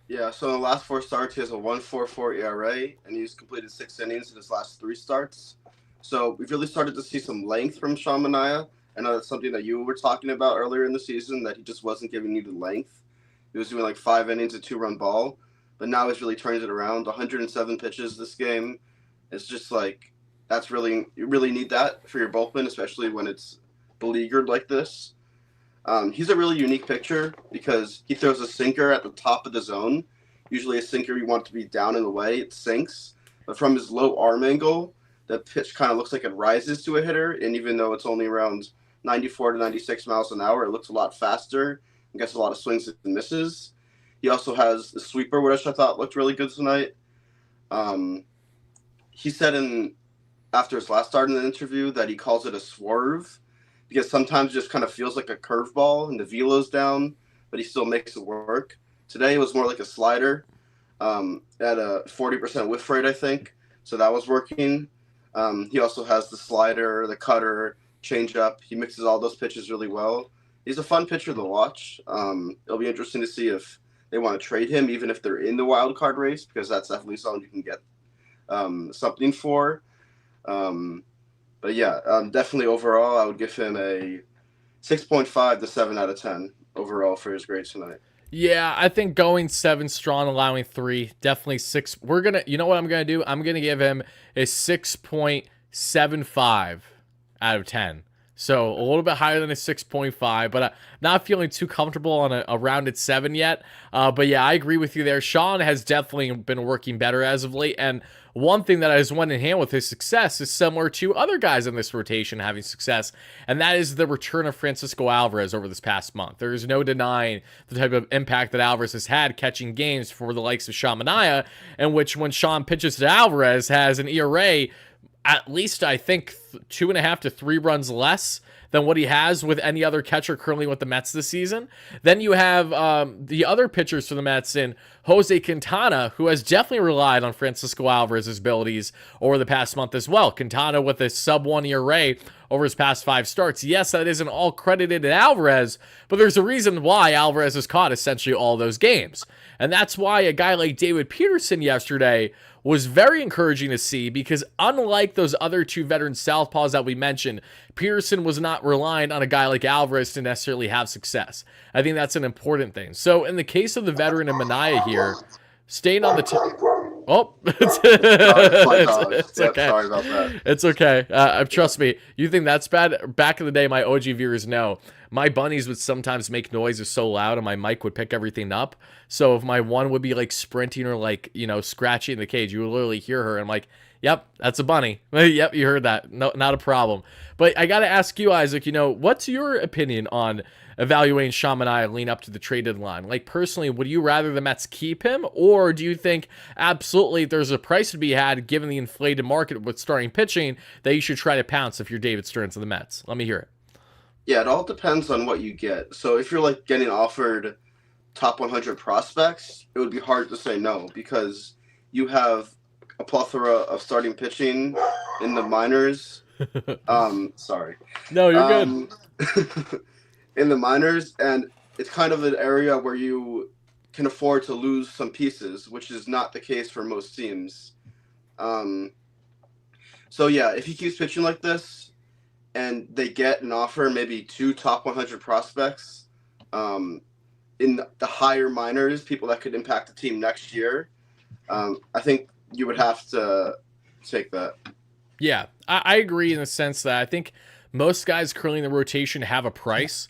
Yeah, so in the last 4 starts, he has a 1.44 ERA, and he's completed 6 innings in his last 3 starts. So we've really started to see some length from Sean Manaea. I know that's something that you were talking about earlier in the season, that he just wasn't giving you the length. He was doing like 5 innings, a 2-run ball, but now he's really turned it around. 107 pitches this game. It's just like, you really need that for your bullpen, especially when it's beleaguered like this. He's a really unique pitcher because he throws a sinker at the top of the zone. Usually a sinker, you want it to be down and away, it sinks. But from his low arm angle, the pitch kind of looks like it rises to a hitter. And even though it's only around 94 to 96 miles an hour, it looks a lot faster and gets a lot of swings and misses. He also has the sweeper, which I thought looked really good tonight. He said after his last start in the interview that he calls it a swerve, because sometimes it just kind of feels like a curveball and the velo's down, but he still makes it work. Today it was more like a slider at a 40% whiff rate, I think. So that was working. He also has the slider, the cutter, changeup. He mixes all those pitches really well. he's a fun pitcher to watch. It'll be interesting to see if they want to trade him, even if they're in the wild card race, because that's definitely someone you can get something for. But yeah, definitely overall, I would give him a 6.5 to 7 out of 10 overall for his grades tonight. Yeah, I think going 7 strong, allowing 3, definitely 6. You know what I'm going to do? I'm going to give him a 6.75 out of 10. So a little bit higher than a 6.5, but I'm not feeling too comfortable on a rounded 7 yet. But yeah, I agree with you there. Sean has definitely been working better as of late. And one thing that has went in hand with his success is similar to other guys in this rotation having success, and that is the return of Francisco Alvarez over this past month. There is no denying the type of impact that Alvarez has had catching games for the likes of Sean Manaea, in which when Sean pitches to Alvarez has an ERA at least, I think, 2.5 to 3 runs less than what he has with any other catcher currently with the Mets this season. Then you have the other pitchers for the Mets in Jose Quintana, who has definitely relied on Francisco Alvarez's abilities over the past month as well. Quintana with a sub-1 ERA over his past 5 starts. Yes, that isn't all credited to Alvarez, but there's a reason why Alvarez has caught essentially all those games. And that's why a guy like David Peterson yesterday was very encouraging to see, because unlike those other 2 veteran southpaws that we mentioned, Peterson was not relying on a guy like Alvarez to necessarily have success. I think that's an important thing. So in the case of the veteran and Manaea here, staying on the oh, it's okay. Sorry about that. It's okay. Trust me, you think that's bad? Back in the day, my OG viewers know my bunnies would sometimes make noises so loud and my mic would pick everything up. So if my one would be like sprinting or like, scratching in the cage, you would literally hear her. And I'm like, yep, that's a bunny. Yep, you heard that. No, not a problem. But I got to ask you, Isaac, what's your opinion on evaluating Sean Manaea lean up to the trade deadline? Like, personally, would you rather the Mets keep him, or do you think absolutely there's a price to be had given the inflated market with starting pitching that you should try to pounce if you're David Stearns of the Mets? Let me hear it. Yeah, it all depends on what you get. So if you're like getting offered top 100 prospects, it would be hard to say no, because you have a plethora of starting pitching in the minors. Sorry. No, you're good. In the minors, and it's kind of an area where you can afford to lose some pieces, which is not the case for most teams. So yeah, if he keeps pitching like this and they get an offer, maybe 2 top 100 prospects in the higher minors, people that could impact the team next year, I think you would have to take that. Yeah, I agree in the sense that I think most guys currently in the rotation have a price.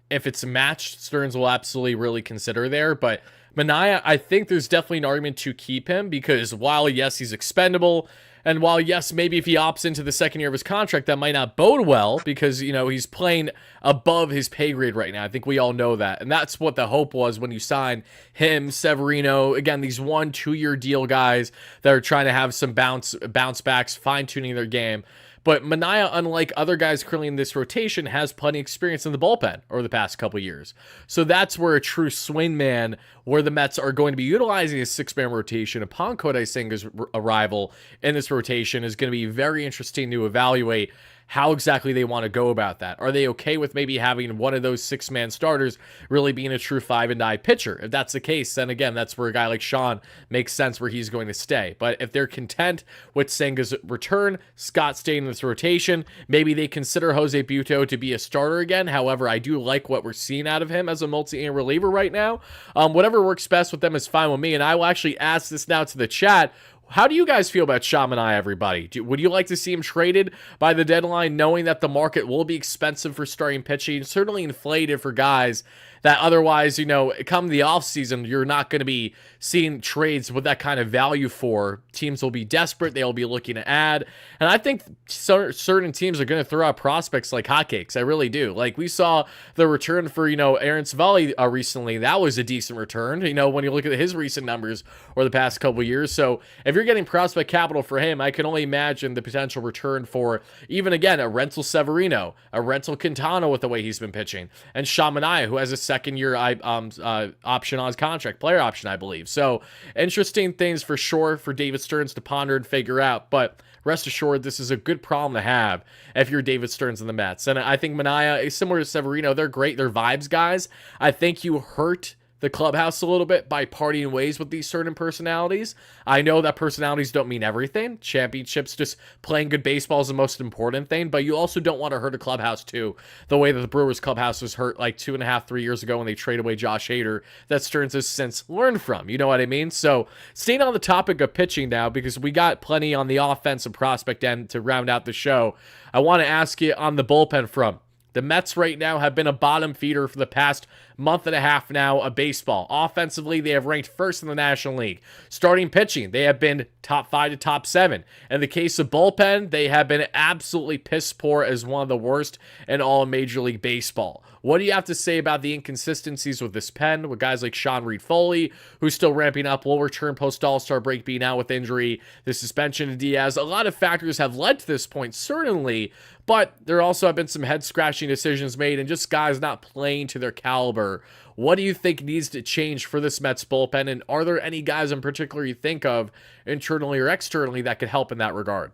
If it's matched, Stearns will absolutely really consider there. But Manaea, I think there's definitely an argument to keep him, because while, yes, he's expendable, and while, yes, maybe if he opts into the second year of his contract, that might not bode well, because, he's playing above his pay grade right now. I think we all know that. And that's what the hope was when you sign him, Severino, again, these 1-2 year deal guys that are trying to have some bounce backs, fine-tuning their game. But Manaea, unlike other guys currently in this rotation, has plenty of experience in the bullpen over the past couple years. So that's where a true swing man, where the Mets are going to be utilizing a 6-man rotation upon Kodai Senga's arrival in this rotation, is going to be very interesting to evaluate how exactly they want to go about that. Are they okay with maybe having one of those 6-man starters really being a true 5-and-die pitcher? If that's the case, then again, that's where a guy like Sean makes sense, where he's going to stay. But if they're content with Senga's return, Scott staying in this rotation, maybe they consider Jose Buto to be a starter again. However, I do like what we're seeing out of him as a multi-inning reliever right now. Whatever works best with them is fine with me, and I will actually ask this now to the chat. How do you guys feel about Sean Manaea, everybody? Would you like to see him traded by the deadline, knowing that the market will be expensive for starting pitching, certainly inflated for guys that otherwise, come the offseason, you're not going to be seeing trades with that kind of value for? Teams will be desperate. They'll be looking to add. And I think certain teams are going to throw out prospects like hotcakes. I really do. Like, we saw the return for, Aaron Savali recently. That was a decent return, when you look at his recent numbers over the past couple years. So if you're getting prospect capital for him, I can only imagine the potential return for, even again, a rental Severino, a rental Quintana with the way he's been pitching, and Sean Manaea, who has a second-year option on his contract, player option, I believe. So interesting things for sure for David Stearns to ponder and figure out. But rest assured, this is a good problem to have if you're David Stearns and the Mets. And I think Manaea is similar to Severino. They're great. They're vibes guys. I think you hurt the clubhouse a little bit by parting ways with these certain personalities. I know that personalities don't mean everything. Championships, just playing good baseball is the most important thing, but you also don't want to hurt a clubhouse too, the way that the Brewers clubhouse was hurt like 2.5, 3 years ago when they traded away Josh Hader, that Stearns has since learned from. You know what I mean? So staying on the topic of pitching now, because we got plenty on the offensive prospect end to round out the show, I want to ask you on the bullpen front. The Mets right now have been a bottom feeder for the past month and a half now of baseball. Offensively, they have ranked first in the National League. Starting pitching, they have been top 5 to top 7. In the case of bullpen, they have been absolutely piss poor as one of the worst in all of Major League Baseball. What do you have to say about the inconsistencies with this pen, with guys like Sean Reed-Foley, who's still ramping up, will return post-All-Star break, being out with injury, the suspension of Diaz? A lot of factors have led to this point, certainly, but there also have been some head-scratching decisions made and just guys not playing to their caliber. What do you think needs to change for this Mets bullpen, and are there any guys in particular you think of, internally or externally, that could help in that regard?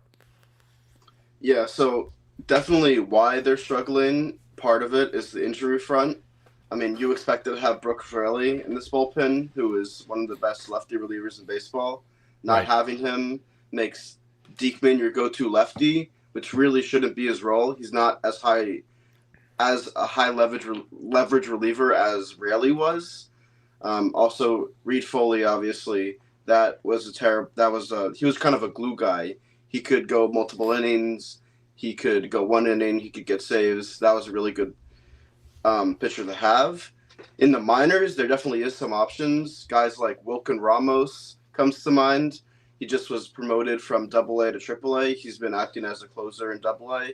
Yeah, so definitely why they're struggling. Part of it is the injury front. I mean, you expected to have Brooke Farrelly in this bullpen, who is one of the best lefty relievers in baseball. Not having him makes Diekman your go-to lefty, which really shouldn't be his role. He's not as high as a high leverage reliever as Raley was. Also, Reed-Foley, obviously, he was kind of a glue guy. He could go multiple innings. He could go one inning. He could get saves. That was a really good pitcher to have. In the minors, there definitely is some options. Guys like Wilkin Ramos comes to mind. He just was promoted from AA to AAA. He's been acting as a closer in AA,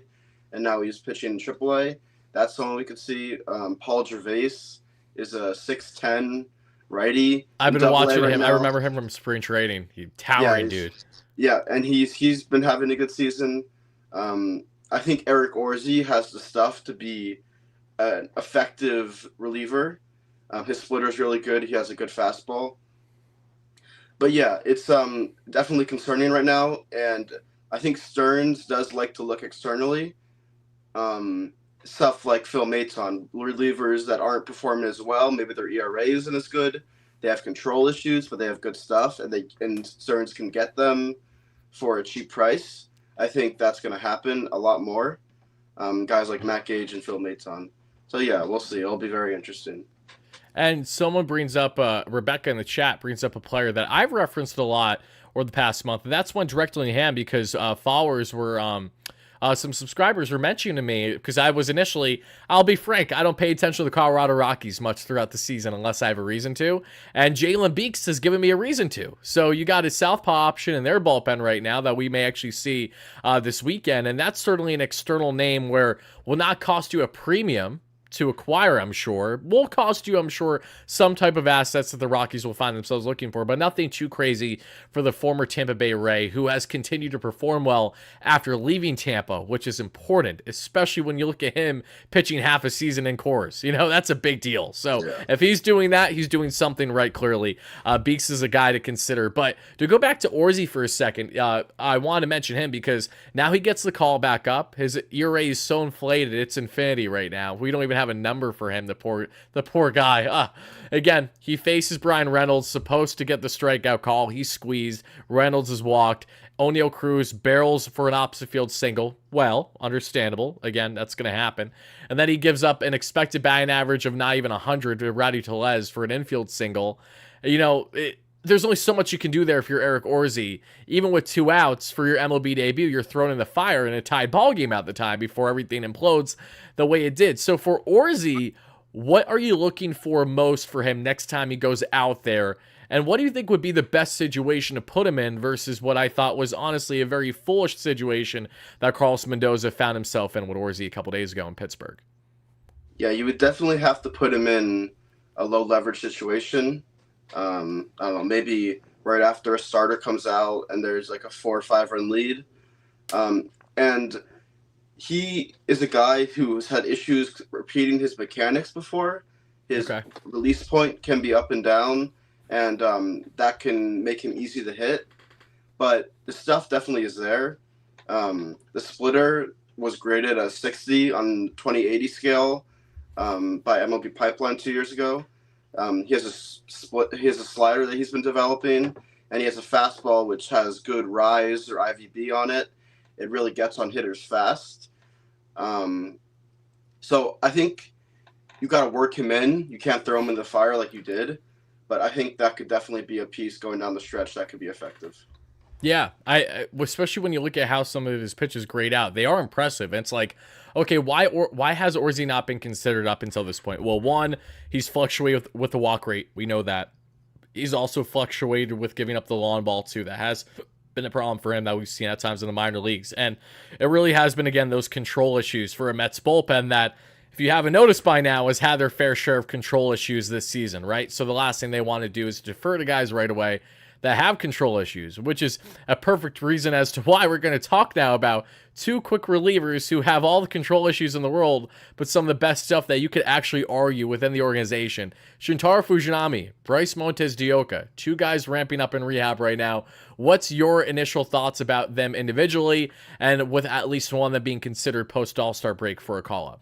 and now he's pitching in AAA. That's someone we could see. Paul Gervais is a 6'10" righty. I've been watching him. Now. I remember him from spring training. He's towering, dude. Yeah, and he's been having a good season. I think Eric Orsi has the stuff to be an effective reliever. His splitter is really good. He has a good fastball. But yeah, it's definitely concerning right now, and I think Stearns does like to look externally. Stuff like Phil Maton, relievers that aren't performing as well. Maybe their ERA isn't as good. They have control issues, but they have good stuff, and Stearns can get them for a cheap price. I think that's going to happen a lot more. Guys like Matt Gage and Phil Maton. So yeah, we'll see. It'll be very interesting. And someone brings up, Rebecca in the chat brings up a player that I've referenced a lot over the past month. And that's one directly in hand because followers were, some subscribers were mentioning to me, because I was initially, I'll be frank, I don't pay attention to the Colorado Rockies much throughout the season unless I have a reason to. And Jalen Beeks has given me a reason to. So you got a southpaw option in their bullpen right now that we may actually see this weekend. And that's certainly an external name where will not cost you a premium to acquire, I'm sure. Will cost you, I'm sure, some type of assets that the Rockies will find themselves looking for, but nothing too crazy for the former Tampa Bay Ray, who has continued to perform well after leaving Tampa, which is important, especially when you look at him pitching half a season in Coors. You know, that's a big deal. So if he's doing that, he's doing something right, clearly. Beeks is a guy to consider. But to go back to Orsi for a second, I want to mention him because now he gets the call back up. His ERA is so inflated, it's infinity right now. We don't even have a number for him, the poor guy. Again, he faces Brian Reynolds, supposed to get the strikeout call. He's squeezed. Reynolds is walked. O'Neal Cruz barrels for an opposite field single. Well, understandable. Again, that's going to happen. And then he gives up an expected batting average of not even 100 to Rowdy Tellez for an infield single. You know, there's only so much you can do there if you're Eric Orsi. Even with 2 outs for your MLB debut, you're thrown in the fire in a tied ball game at the time before everything implodes the way it did. So for Orsi, what are you looking for most for him next time he goes out there? And what do you think would be the best situation to put him in versus what I thought was honestly a very foolish situation that Carlos Mendoza found himself in with Orsi a couple days ago in Pittsburgh? Yeah, you would definitely have to put him in a low leverage situation. I don't know, maybe right after a starter comes out and there's like a 4 or 5 run lead. And he is a guy who's had issues repeating his mechanics before. His Okay. release point can be up and down, and that can make him easy to hit. But the stuff definitely is there. The splitter was graded a 60 on 2080 scale by MLB Pipeline 2 years ago. He has a slider that he's been developing, and he has a fastball which has good rise or IVB on it. It really gets on hitters fast. So I think you got to work him in. You can't throw him in the fire like you did, but I think that could definitely be a piece going down the stretch that could be effective. Yeah, I especially when you look at how some of his pitches grade out, they are impressive. And it's like, okay, why has Orzi not been considered up until this point? Well, one, he's fluctuated with the walk rate. We know that. He's also fluctuated with giving up the long ball too. That has been a problem for him that we've seen at times in the minor leagues. And it really has been, again, those control issues for a Mets bullpen that, if you haven't noticed by now, has had their fair share of control issues this season, right? So the last thing they want to do is defer to guys right away that have control issues, which is a perfect reason as to why we're going to talk now about two quick relievers who have all the control issues in the world, but some of the best stuff that you could actually argue within the organization. Shintaro Fujinami, Bryce Montes de Oca, two guys ramping up in rehab right now. What's your initial thoughts about them individually, and with at least one that being considered post All-Star break for a call-up?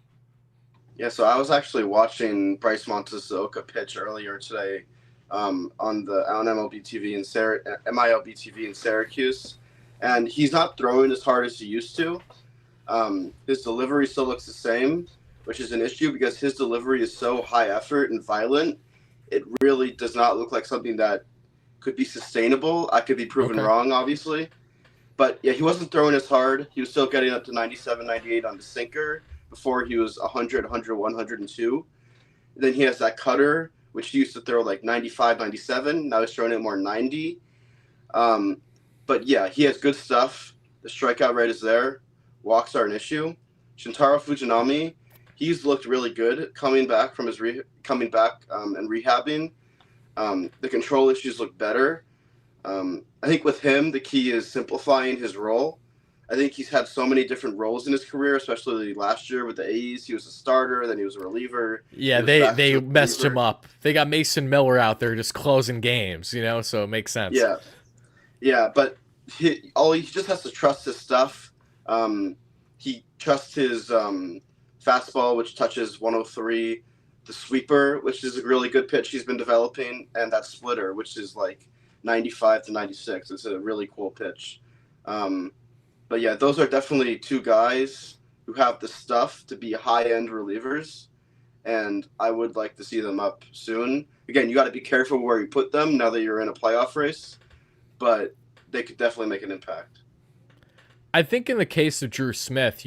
Yeah, so I was actually watching Bryce Montes de Oca pitch earlier today on MLB TV in MILB TV in Syracuse, and he's not throwing as hard as he used to. His delivery still looks the same, which is an issue because his delivery is so high effort and violent. It really does not look like something that could be sustainable. I could be proven wrong, obviously. But yeah, he wasn't throwing as hard. He was still getting up to 97, 98 on the sinker before he was 100, 101, 102. Then he has that cutter, which he used to throw like 95, 97. Now he's throwing it more 90. But yeah, he has good stuff. The strikeout rate is there. Walks are an issue. Shintaro Fujinami, he's looked really good coming back from his and rehabbing. The control issues look better. I think with him, the key is simplifying his role. I think he's had so many different roles in his career, especially last year with the A's. He was a starter, then he was a reliever. Yeah, they messed him up. They got Mason Miller out there just closing games, so it makes sense. Yeah, but he just has to trust his stuff. He trusts his fastball, which touches 103, the sweeper, which is a really good pitch he's been developing, and that splitter, which is like 95 to 96. It's a really cool pitch. But yeah, those are definitely two guys who have the stuff to be high-end relievers, and I would like to see them up soon. Again, you got to be careful where you put them now that you're in a playoff race, but they could definitely make an impact. I think in the case of Drew Smith,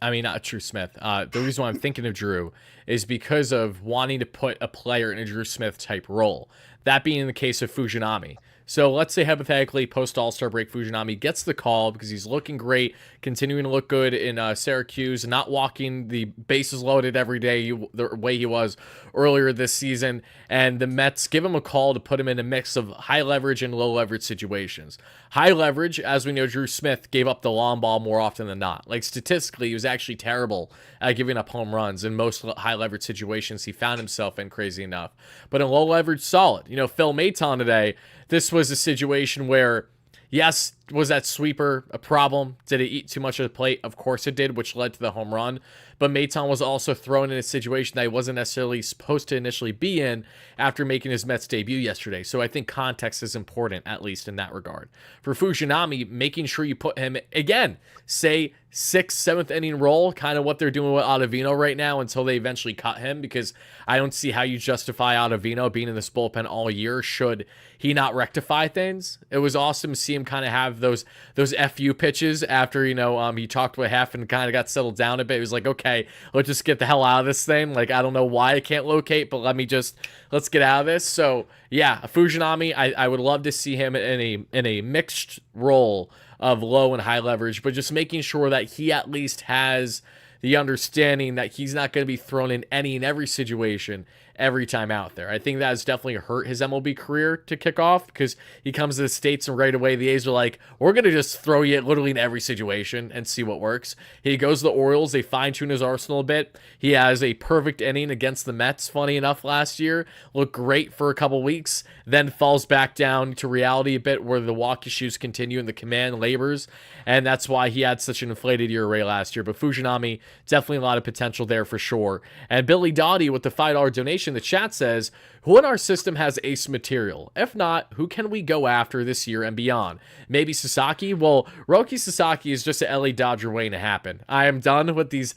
not Drew Smith. The reason why I'm thinking of Drew is because of wanting to put a player in a Drew Smith type role. That being in the case of Fujinami. So let's say hypothetically post All-Star break Fujinami gets the call because he's looking great, continuing to look good in Syracuse, not walking the bases loaded every day the way he was earlier this season, and the Mets give him a call to put him in a mix of high leverage and low leverage situations. High leverage, as we know, Drew Smith gave up the long ball more often than not. Like statistically, he was actually terrible at giving up home runs in most high leverage situations he found himself in, crazy enough. But in low leverage, solid. Phil Maton today, this was a situation where, yes, was that sweeper a problem? Did it eat too much of the plate? Of course it did, which led to the home run. But Maton was also thrown in a situation that he wasn't necessarily supposed to initially be in after making his Mets debut yesterday. So I think context is important, at least in that regard. For Fujinami, making sure you put him, again, say 6th, 7th inning role, kind of what they're doing with Ottavino right now until they eventually cut him, because I don't see how you justify Ottavino being in this bullpen all year should he not rectify things. It was awesome to see him kind of have those FU pitches after, he talked with Hef and kind of got settled down a bit. He was like, okay, let's just get the hell out of this thing. Like, I don't know why I can't locate, but let's get out of this. So yeah, Fujinami, I would love to see him in a mixed role of low and high leverage, but just making sure that he at least has the understanding that he's not going to be thrown in any and every situation, every time out there. I think that has definitely hurt his MLB career to kick off because he comes to the States and right away the A's are like, we're going to just throw you literally in every situation and see what works. He goes to the Orioles. They fine-tune his arsenal a bit. He has a perfect inning against the Mets, funny enough, last year. Looked great for a couple weeks, then falls back down to reality a bit where the walk issues continue and the command labors, and that's why he had such an inflated ERA last year. But Fujinami, definitely a lot of potential there for sure. And Billy Dottie with the $5 donation, the chat says, who in our system has ace material? If not, who can we go after this year and beyond? Maybe Sasaki? Well, Roki Sasaki is just an LA Dodger waiting to happen. I'm done with these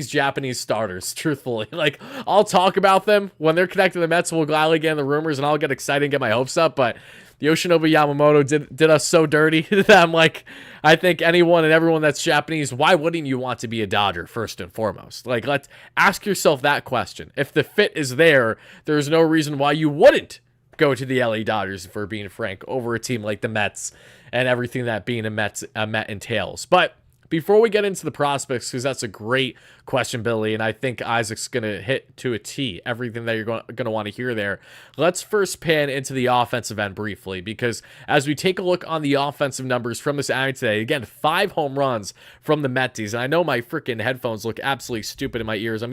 Japanese starters, truthfully. Like, I'll talk about them when they're connected to the Mets. We'll gladly get in the rumors and I'll get excited and get my hopes up, but Yoshinobu Yamamoto did us so dirty that I'm like, I think anyone and everyone that's Japanese, why wouldn't you want to be a Dodger first and foremost? Like, let's ask yourself that question. If the fit is there, there's no reason why you wouldn't go to the LA Dodgers, if we're being frank, over a team like the Mets and everything that being a Met entails. But before we get into the prospects, because that's a great question, Billy, and I think Isaac's going to hit to a T everything that you're going to want to hear there, let's first pan into the offensive end briefly, because as we take a look on the offensive numbers from this outing today, again, 5 home runs from the Metsies, and I know my freaking headphones look absolutely stupid in my ears.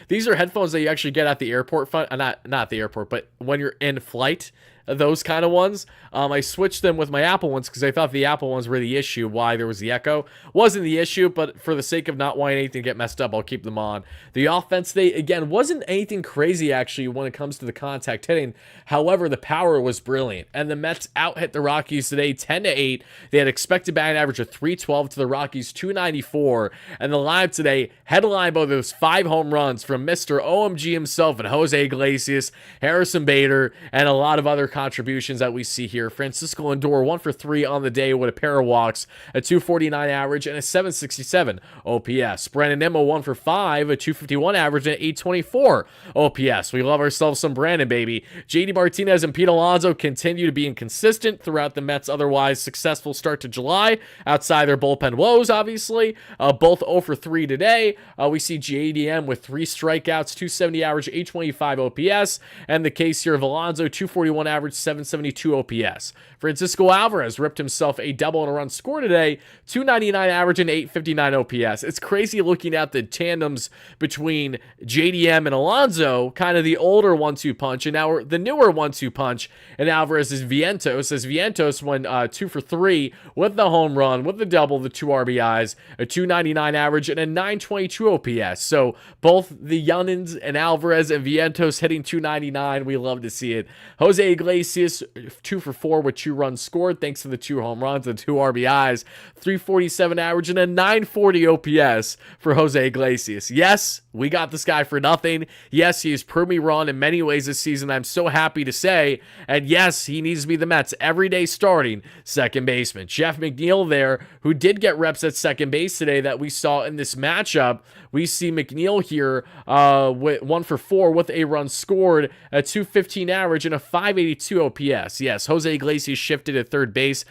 These are headphones that you actually get at the airport, not the airport, but when you're in flight, those kind of ones. I switched them with my Apple ones because I thought the Apple ones were the issue, why there was the echo. Wasn't the issue, but for the sake of not wanting anything to get messed up, I'll keep them on. The offense, they, again, wasn't anything crazy, actually, when it comes to the contact hitting. However, the power was brilliant, and the Mets out-hit the Rockies today 10-8. They had expected batting average of 312 to the Rockies 294, and the line today headlined by those 5 home runs from Mr. OMG himself and Jose Iglesias, Harrison Bader, and a lot of other contributions that we see here. Francisco Lindor 1 for 3 on the day with a pair of walks, a 249 average, and a 767 OPS. Brandon Nimmo 1 for 5, a 251 average, and an 824 OPS. We love ourselves some Brandon, baby. JD Martinez and Pete Alonso continue to be inconsistent throughout the Mets' otherwise successful start to July, outside their bullpen woes, obviously. Both 0 for 3 today. We see JDM with 3 strikeouts, 270 average, 825 OPS, and the case here of Alonso, 241 average, 772 OPS. Francisco Alvarez ripped himself a double and a run score today, 299 average and 859 OPS. It's crazy looking at the tandems between JDM and Alonso, kind of the older 1-2 punch, and now the newer 1-2 punch, and Alvarez is Vientos, as Vientos went 2 for 3 with the home run, with the double, the 2 RBIs, a 299 average, and a 922 OPS. So both the Yunnins and Alvarez and Vientos hitting 299. We love to see it. Jose Iglesias 2 for 4 with 2 runs scored thanks to the 2 home runs and 2 RBIs, 347 average, and a 940 OPS for Jose Iglesias. Yes, we got this guy for nothing. Yes, he has proved me wrong in many ways this season, I'm so happy to say. And yes, he needs to be the Mets everyday starting second baseman. Jeff McNeil there, who did get reps at second base today that we saw in this matchup. We see McNeil here with 1 for 4 with a run scored, a 215 average, and a 582 OPS. Yes, Jose Iglesias shifted at third base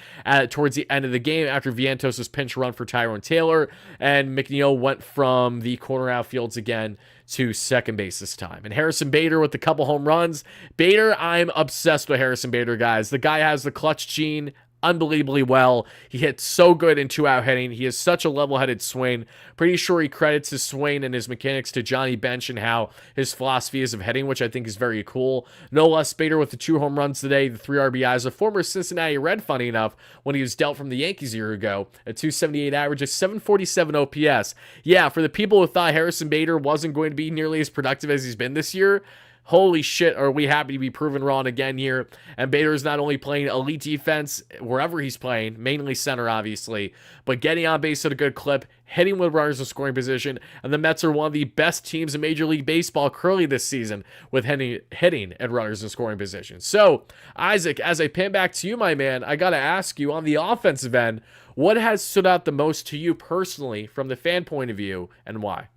towards the end of the game after Vientos' pinch run for Tyrone Taylor, and McNeil went from the corner outfields again to second base this time. And Harrison Bader with a couple home runs. Bader, I'm obsessed with Harrison Bader, guys. The guy has the clutch gene unbelievably well. He hits so good in 2-out hitting. He has such a level-headed swing. Pretty sure he credits his swing and his mechanics to Johnny Bench and how his philosophy is of hitting, which I think is very cool. No less Bader with the 2 home runs today, the 3 RBIs. A former Cincinnati Red, funny enough, when he was dealt from the Yankees a year ago. A 278 average, a 747 OPS. Yeah, for the people who thought Harrison Bader wasn't going to be nearly as productive as he's been this year, holy shit, are we happy to be proven wrong again here. And Bader is not only playing elite defense wherever he's playing, mainly center obviously, but getting on base at a good clip, hitting with runners in scoring position, and the Mets are one of the best teams in Major League Baseball currently this season with hitting and runners in scoring position. So, Isaac, as I pan back to you, my man, I got to ask you, on the offensive end, what has stood out the most to you personally from the fan point of view, and why?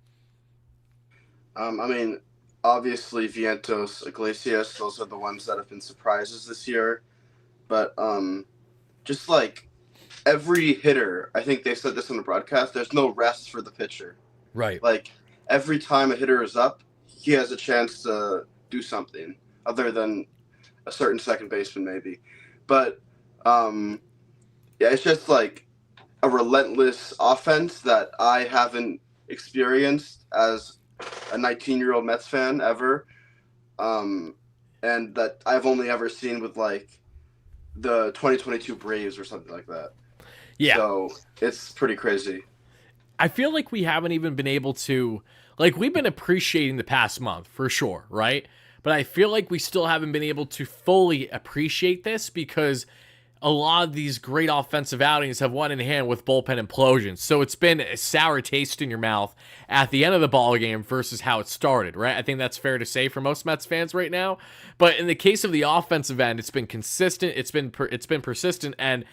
Obviously, Vientos, Iglesias, those are the ones that have been surprises this year. But just like every hitter, I think they said this on the broadcast, there's no rest for the pitcher. Right. Like every time a hitter is up, he has a chance to do something other than a certain second baseman maybe. But yeah, it's just like a relentless offense that I haven't experienced as a 19-year-old Mets fan ever, and that I've only ever seen with like the 2022 Braves or something like that. Yeah. So it's pretty crazy. I feel like we haven't even been able to, like, we've been appreciating the past month for sure, right? But I feel like we still haven't been able to fully appreciate this because a lot of these great offensive outings have went in hand with bullpen implosions. So it's been a sour taste in your mouth at the end of the ball game versus how it started, right? I think that's fair to say for most Mets fans right now. But in the case of the offensive end, it's been consistent, it's been persistent, and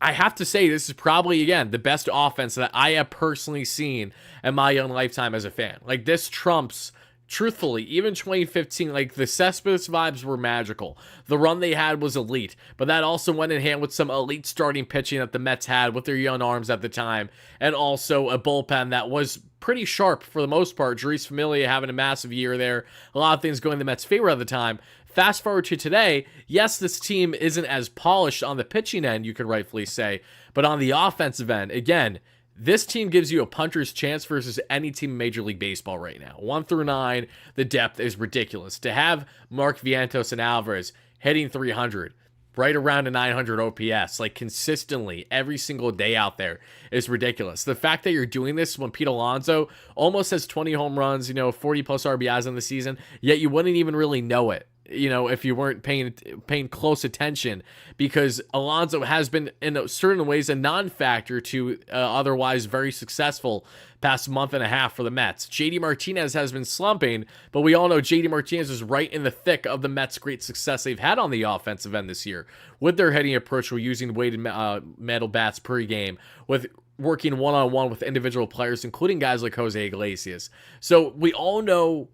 I have to say, this is probably, again, the best offense that I have personally seen in my young lifetime as a fan. Like, this trumps, truthfully, even 2015, like, the Cespedes vibes were magical. The run they had was elite, but that also went in hand with some elite starting pitching that the Mets had with their young arms at the time, and also a bullpen that was pretty sharp for the most part. Jeurys Familia having a massive year there. A lot of things going the Mets' favor at the time. Fast forward to today, yes, this team isn't as polished on the pitching end, you could rightfully say, but on the offensive end, again, this team gives you a puncher's chance versus any team in Major League Baseball right now. 1 through 9, the depth is ridiculous. To have Mark Vientos and Alvarez hitting 300, right around a 900 OPS, like consistently every single day out there is ridiculous. The fact that you're doing this when Pete Alonso almost has 20 home runs, 40 plus RBIs in the season, yet you wouldn't even really know it, if you weren't paying close attention, because Alonso has been in certain ways a non-factor to otherwise very successful past month and a half for the Mets. JD Martinez has been slumping, but we all know JD Martinez is right in the thick of the Mets' great success they've had on the offensive end this year with their hitting approach. We're using weighted metal bats per game, with working one-on-one with individual players, including guys like Jose Iglesias. So we all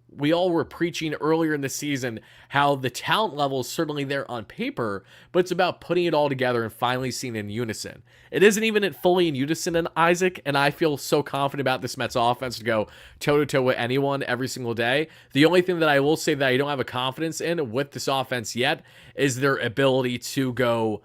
were preaching earlier in the season how the talent level is certainly there on paper, but it's about putting it all together and finally seeing in unison. It isn't even fully in unison in Isaac, and I feel so confident about this Mets offense to go toe-to-toe with anyone every single day. The only thing that I will say that I don't have a confidence in with this offense yet is their ability to go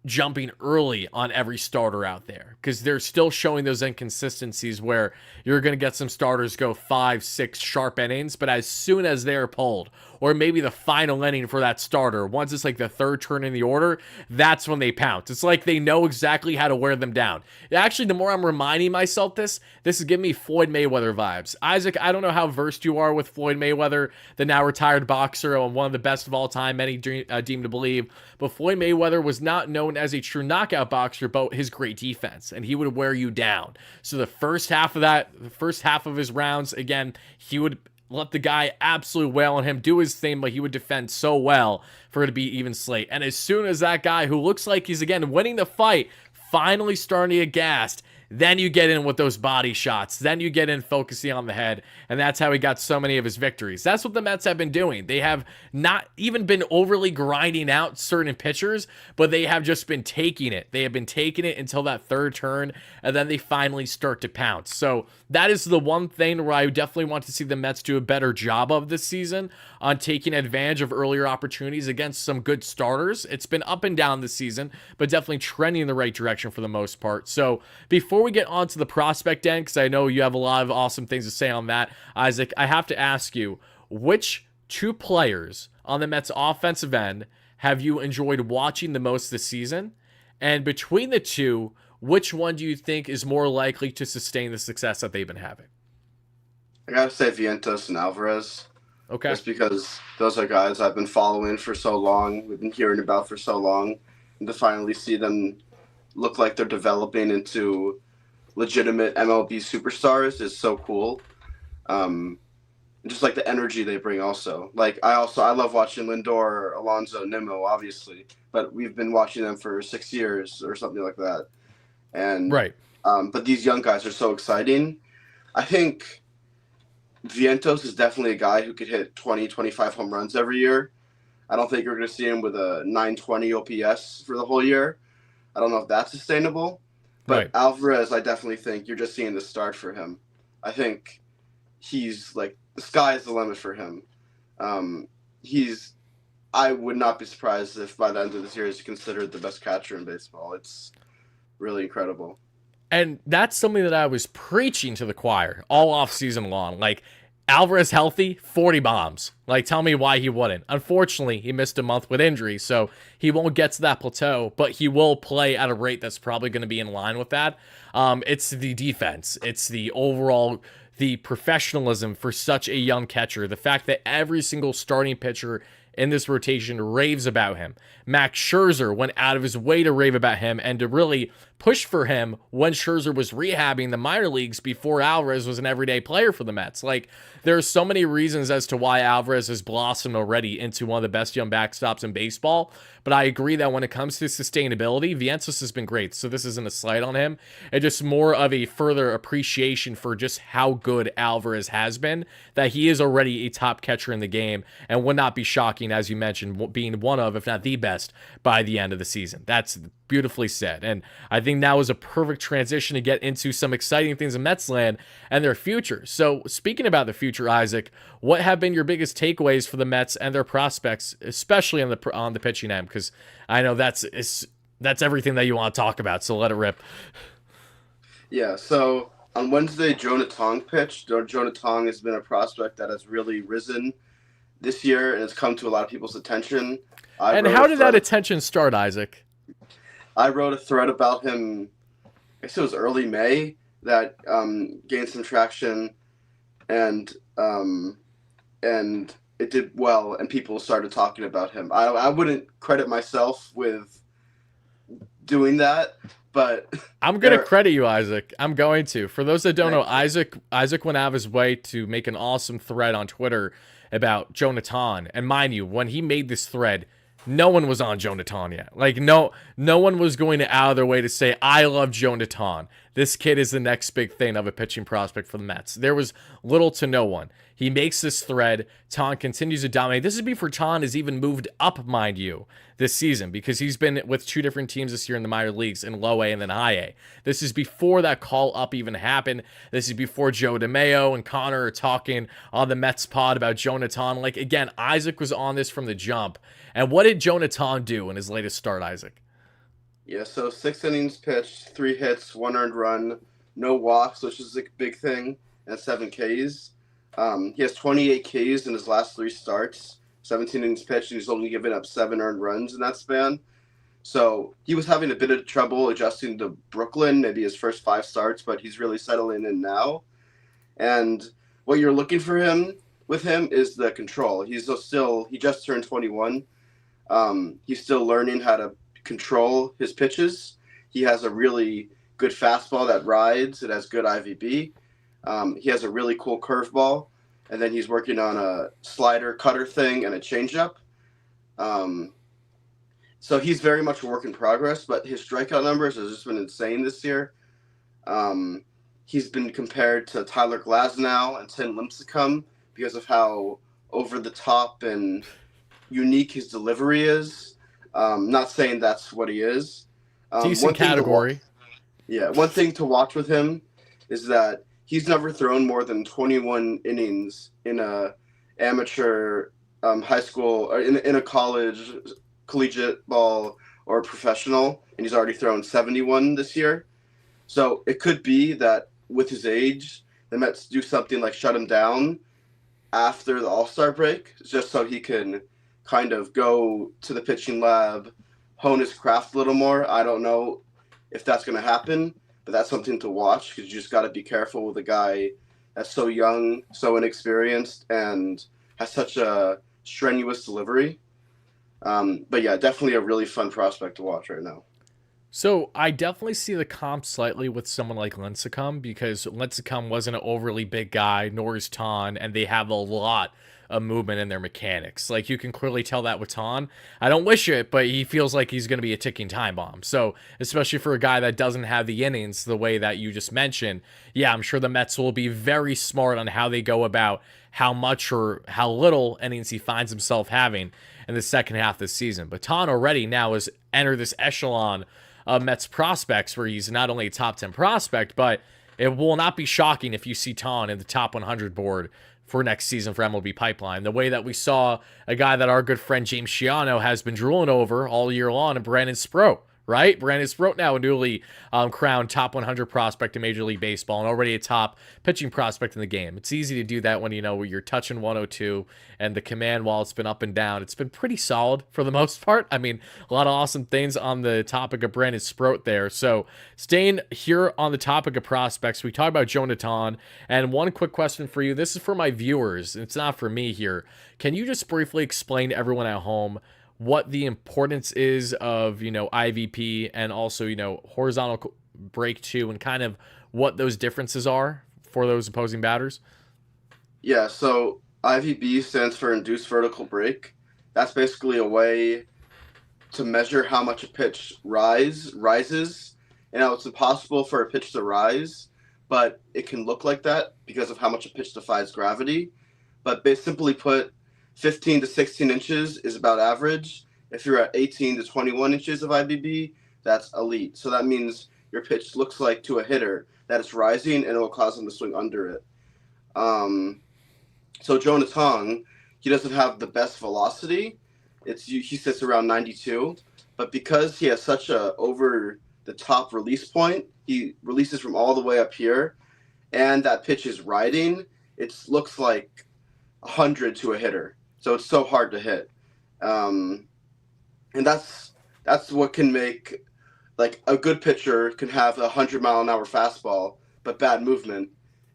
jumping early on every starter out there, because they're still showing those inconsistencies where you're going to get some starters go 5-6 sharp innings, but as soon as they're pulled, or maybe the final inning for that starter, once it's like the third turn in the order, that's when they pounce. It's like they know exactly how to wear them down. Actually, the more I'm reminding myself this is giving me Floyd Mayweather vibes. Isaac, I don't know how versed you are with Floyd Mayweather, the now retired boxer and one of the best of all time, many deem to believe, but Floyd Mayweather was not known as a true knockout boxer, but his great defense, and he would wear you down. So the first half of his rounds, again, he would let the guy absolutely wail on him, do his thing, but he would defend so well for it to be even slate. And as soon as that guy, who looks like he's, again, winning the fight, finally starting to get gassed, then you get in with those body shots. Then you get in focusing on the head. And that's how he got so many of his victories. That's what the Mets have been doing. They have not even been overly grinding out certain pitchers, but they have just been taking it. They have been taking it until that third turn, and then they finally start to pounce. So that is the one thing where I definitely want to see the Mets do a better job of this season, on taking advantage of earlier opportunities against some good starters. It's been up and down this season, but definitely trending in the right direction for the most part. So before we get on to the prospect end, because I know you have a lot of awesome things to say on that, Isaac, I have to ask you, which two players on the Mets offensive end have you enjoyed watching the most this season? And between the two, which one do you think is more likely to sustain the success that they've been having? I gotta say Vientos and Alvarez. Okay. Just because those are guys I've been following for so long, we've been hearing about for so long, and to finally see them look like they're developing into legitimate MLB superstars is so cool. Just like the energy they bring also. Like I love watching Lindor, Alonso, Nimmo, obviously, but we've been watching them for 6 years or something like that. And right. But these young guys are so exciting. I think Vientos is definitely a guy who could hit 20, 25 home runs every year. I don't think you're going to see him with a 920 OPS for the whole year. I don't know if that's sustainable. But right. Alvarez, I definitely think you're just seeing the start for him. I think he's like the sky is the limit for him. He's I would not be surprised if by the end of this year he's considered the best catcher in baseball. It's really incredible. And that's something that I was preaching to the choir all off season long. Like, Alvarez healthy, 40 bombs. Like, tell me why he wouldn't. Unfortunately, he missed a month with injury, so he won't get to that plateau, but he will play at a rate that's probably going to be in line with that. It's the defense. It's the overall, the professionalism for such a young catcher. The fact that every single starting pitcher in this rotation raves about him. Max Scherzer went out of his way to rave about him and to really push for him when Scherzer was rehabbing the minor leagues before Alvarez was an everyday player for the Mets. Like, there are so many reasons as to why Alvarez has blossomed already into one of the best young backstops in baseball, but I agree that when it comes to sustainability, Vientos has been great, so this isn't a slight on him. It's just more of a further appreciation for just how good Alvarez has been, that he is already a top catcher in the game, and would not be shocking, as you mentioned, being one of, if not the best, by the end of the season. That's beautifully said, and I think now is a perfect transition to get into some exciting things in Mets land and their future. So, speaking about the future, Isaac, what have been your biggest takeaways for the Mets and their prospects, especially on the pitching end? Because I know that's everything that you want to talk about. So let it rip. Yeah. So on Wednesday, Jonah Tong pitched. Jonah Tong has been a prospect that has really risen this year and has come to a lot of people's attention. And how did that attention start, Isaac? I wrote a thread about him, I guess it was early May, that gained some traction, and it did well, and people started talking about him. I wouldn't credit myself with doing that, but I'm going to credit you, Isaac. I'm going to. For those that don't know, Isaac went out of his way to make an awesome thread on Twitter about Jonathan. And mind you, when he made this thread, no one was on Jonathan yet. Like, no one was going out of their way to say, I love Jonathan. This kid is the next big thing of a pitching prospect for the Mets. There was little to no one. He makes this thread. Tan continues to dominate. This is before Tan has even moved up, mind you, this season, because he's been with two different teams this year in the minor leagues, in low A and then high A. This is before that call up even happened. This is before Joe DeMayo and Connor are talking on the Mets pod about Jonathan. Like, again, Isaac was on this from the jump. And what did Jonathan do in his latest start, Isaac? Yeah, so 6 innings pitched, 3 hits, 1 earned run, no walks, which is a big thing, and 7 Ks. He has 28 Ks in his last 3 starts, 17 innings pitched, and he's only given up 7 earned runs in that span. So he was having a bit of trouble adjusting to Brooklyn, maybe his first 5 starts, but he's really settling in now. And what you're looking for with him is the control. He just turned 21. He's still learning how to control his pitches. He has a really good fastball that rides. It has good IVB. He has a really cool curveball, and then he's working on a slider cutter thing and a changeup. So he's very much a work in progress, but his strikeout numbers has just been insane this year. He's been compared to Tyler Glasnow and Tim Lincecum because of how over the top and unique his delivery is. Not saying that's what he is. Decent category. One thing to watch with him is that he's never thrown more than 21 innings in a amateur high school or in a college, collegiate ball or professional, and he's already thrown 71 this year. So it could be that with his age, the Mets do something like shut him down after the All-Star break, just so he can kind of go to the pitching lab, hone his craft a little more. I don't know if that's going to happen, but that's something to watch because you just got to be careful with a guy that's so young, so inexperienced, and has such a strenuous delivery. But yeah, definitely a really fun prospect to watch right now. So I definitely see the comp slightly with someone like Lincecum, because Lincecum wasn't an overly big guy, nor is Tan, and they have a lot of movement in their mechanics. Like, you can clearly tell that with Tan. I don't wish it, but he feels like he's going to be a ticking time bomb. So, especially for a guy that doesn't have the innings the way that you just mentioned, yeah, I'm sure the Mets will be very smart on how they go about how much or how little innings he finds himself having in the second half of the season. But Tan already now has entered this echelon of Mets prospects where he's not only a top 10 prospect, but it will not be shocking if you see Ton in the top 100 board for next season for MLB Pipeline. The way that we saw a guy that our good friend James Shiano has been drooling over all year long, and Brandon Sproat. Right? Brandon Sproat now a newly crowned top 100 prospect in Major League Baseball and already a top pitching prospect in the game. It's easy to do that when, you know, you're touching 102 and the command, while it's been up and down, it's been pretty solid for the most part. I mean, a lot of awesome things on the topic of Brandon Sproat there. So staying here on the topic of prospects, we talked about Jonathan, and one quick question for you. This is for my viewers. It's not for me here. Can you just briefly explain to everyone at home what the importance is of, you know, IVP and also, you know, horizontal break 2, and kind of what those differences are for those opposing batters? Yeah, so IVB stands for induced vertical break. That's basically a way to measure how much a pitch rises. And now it's impossible for a pitch to rise, but it can look like that because of how much a pitch defies gravity. But simply put, 15 to 16 inches is about average. If you're at 18 to 21 inches of IBB, that's elite. So that means your pitch looks like to a hitter that it's rising, and it will cause them to swing under it. So Jonathan, he doesn't have the best velocity. He sits around 92, but because he has such a over the top release point, he releases from all the way up here, and that pitch is riding. It looks like 100 to a hitter. So it's so hard to hit. And that's what can make, like, a good pitcher can have a 100-mile-an-hour fastball, but bad movement,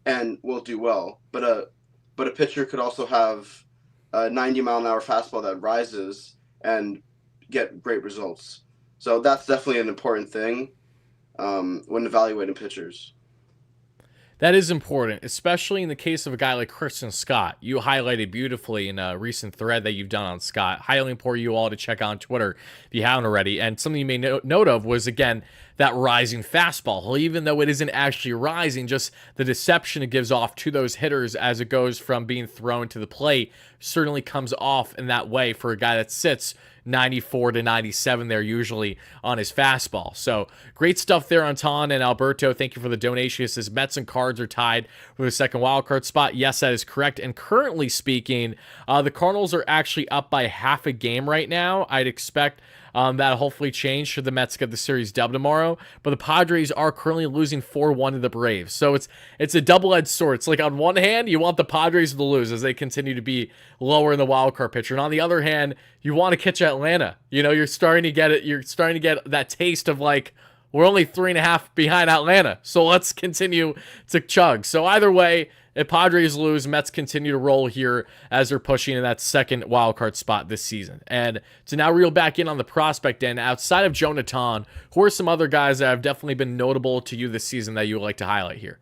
and will do well. But a pitcher could also have a 90-mile-an-hour fastball that rises and get great results. So that's definitely an important thing when evaluating pitchers. That is important, especially in the case of a guy like Christian Scott. You highlighted beautifully in a recent thread that you've done on Scott. Highly implore you all to check out on Twitter if you haven't already. And something you may note of was, again, that rising fastball. Even though it isn't actually rising, just the deception it gives off to those hitters as it goes from being thrown to the plate certainly comes off in that way for a guy that sits 94 to 97 there usually on his fastball. So great stuff there on Ton and Alberto. Thank you for the donation. It says Mets and Cards are tied for the second wildcard spot. Yes, that is correct. And currently speaking, the Cardinals are actually up by half a game right now. I'd expect that'll hopefully change should the Mets get the series dub tomorrow. But the Padres are currently losing 4-1 to the Braves. So it's a double-edged sword. It's like, on one hand, you want the Padres to lose as they continue to be lower in the wild card picture. And on the other hand, you want to catch Atlanta. You know, you're starting to get it. You're starting to get that taste of, like, we're only 3.5 behind Atlanta, so let's continue to chug. So either way, if Padres lose, Mets continue to roll here as they're pushing in that second wildcard spot this season. And to now reel back in on the prospect end, outside of Jonathan, who are some other guys that have definitely been notable to you this season that you would like to highlight here?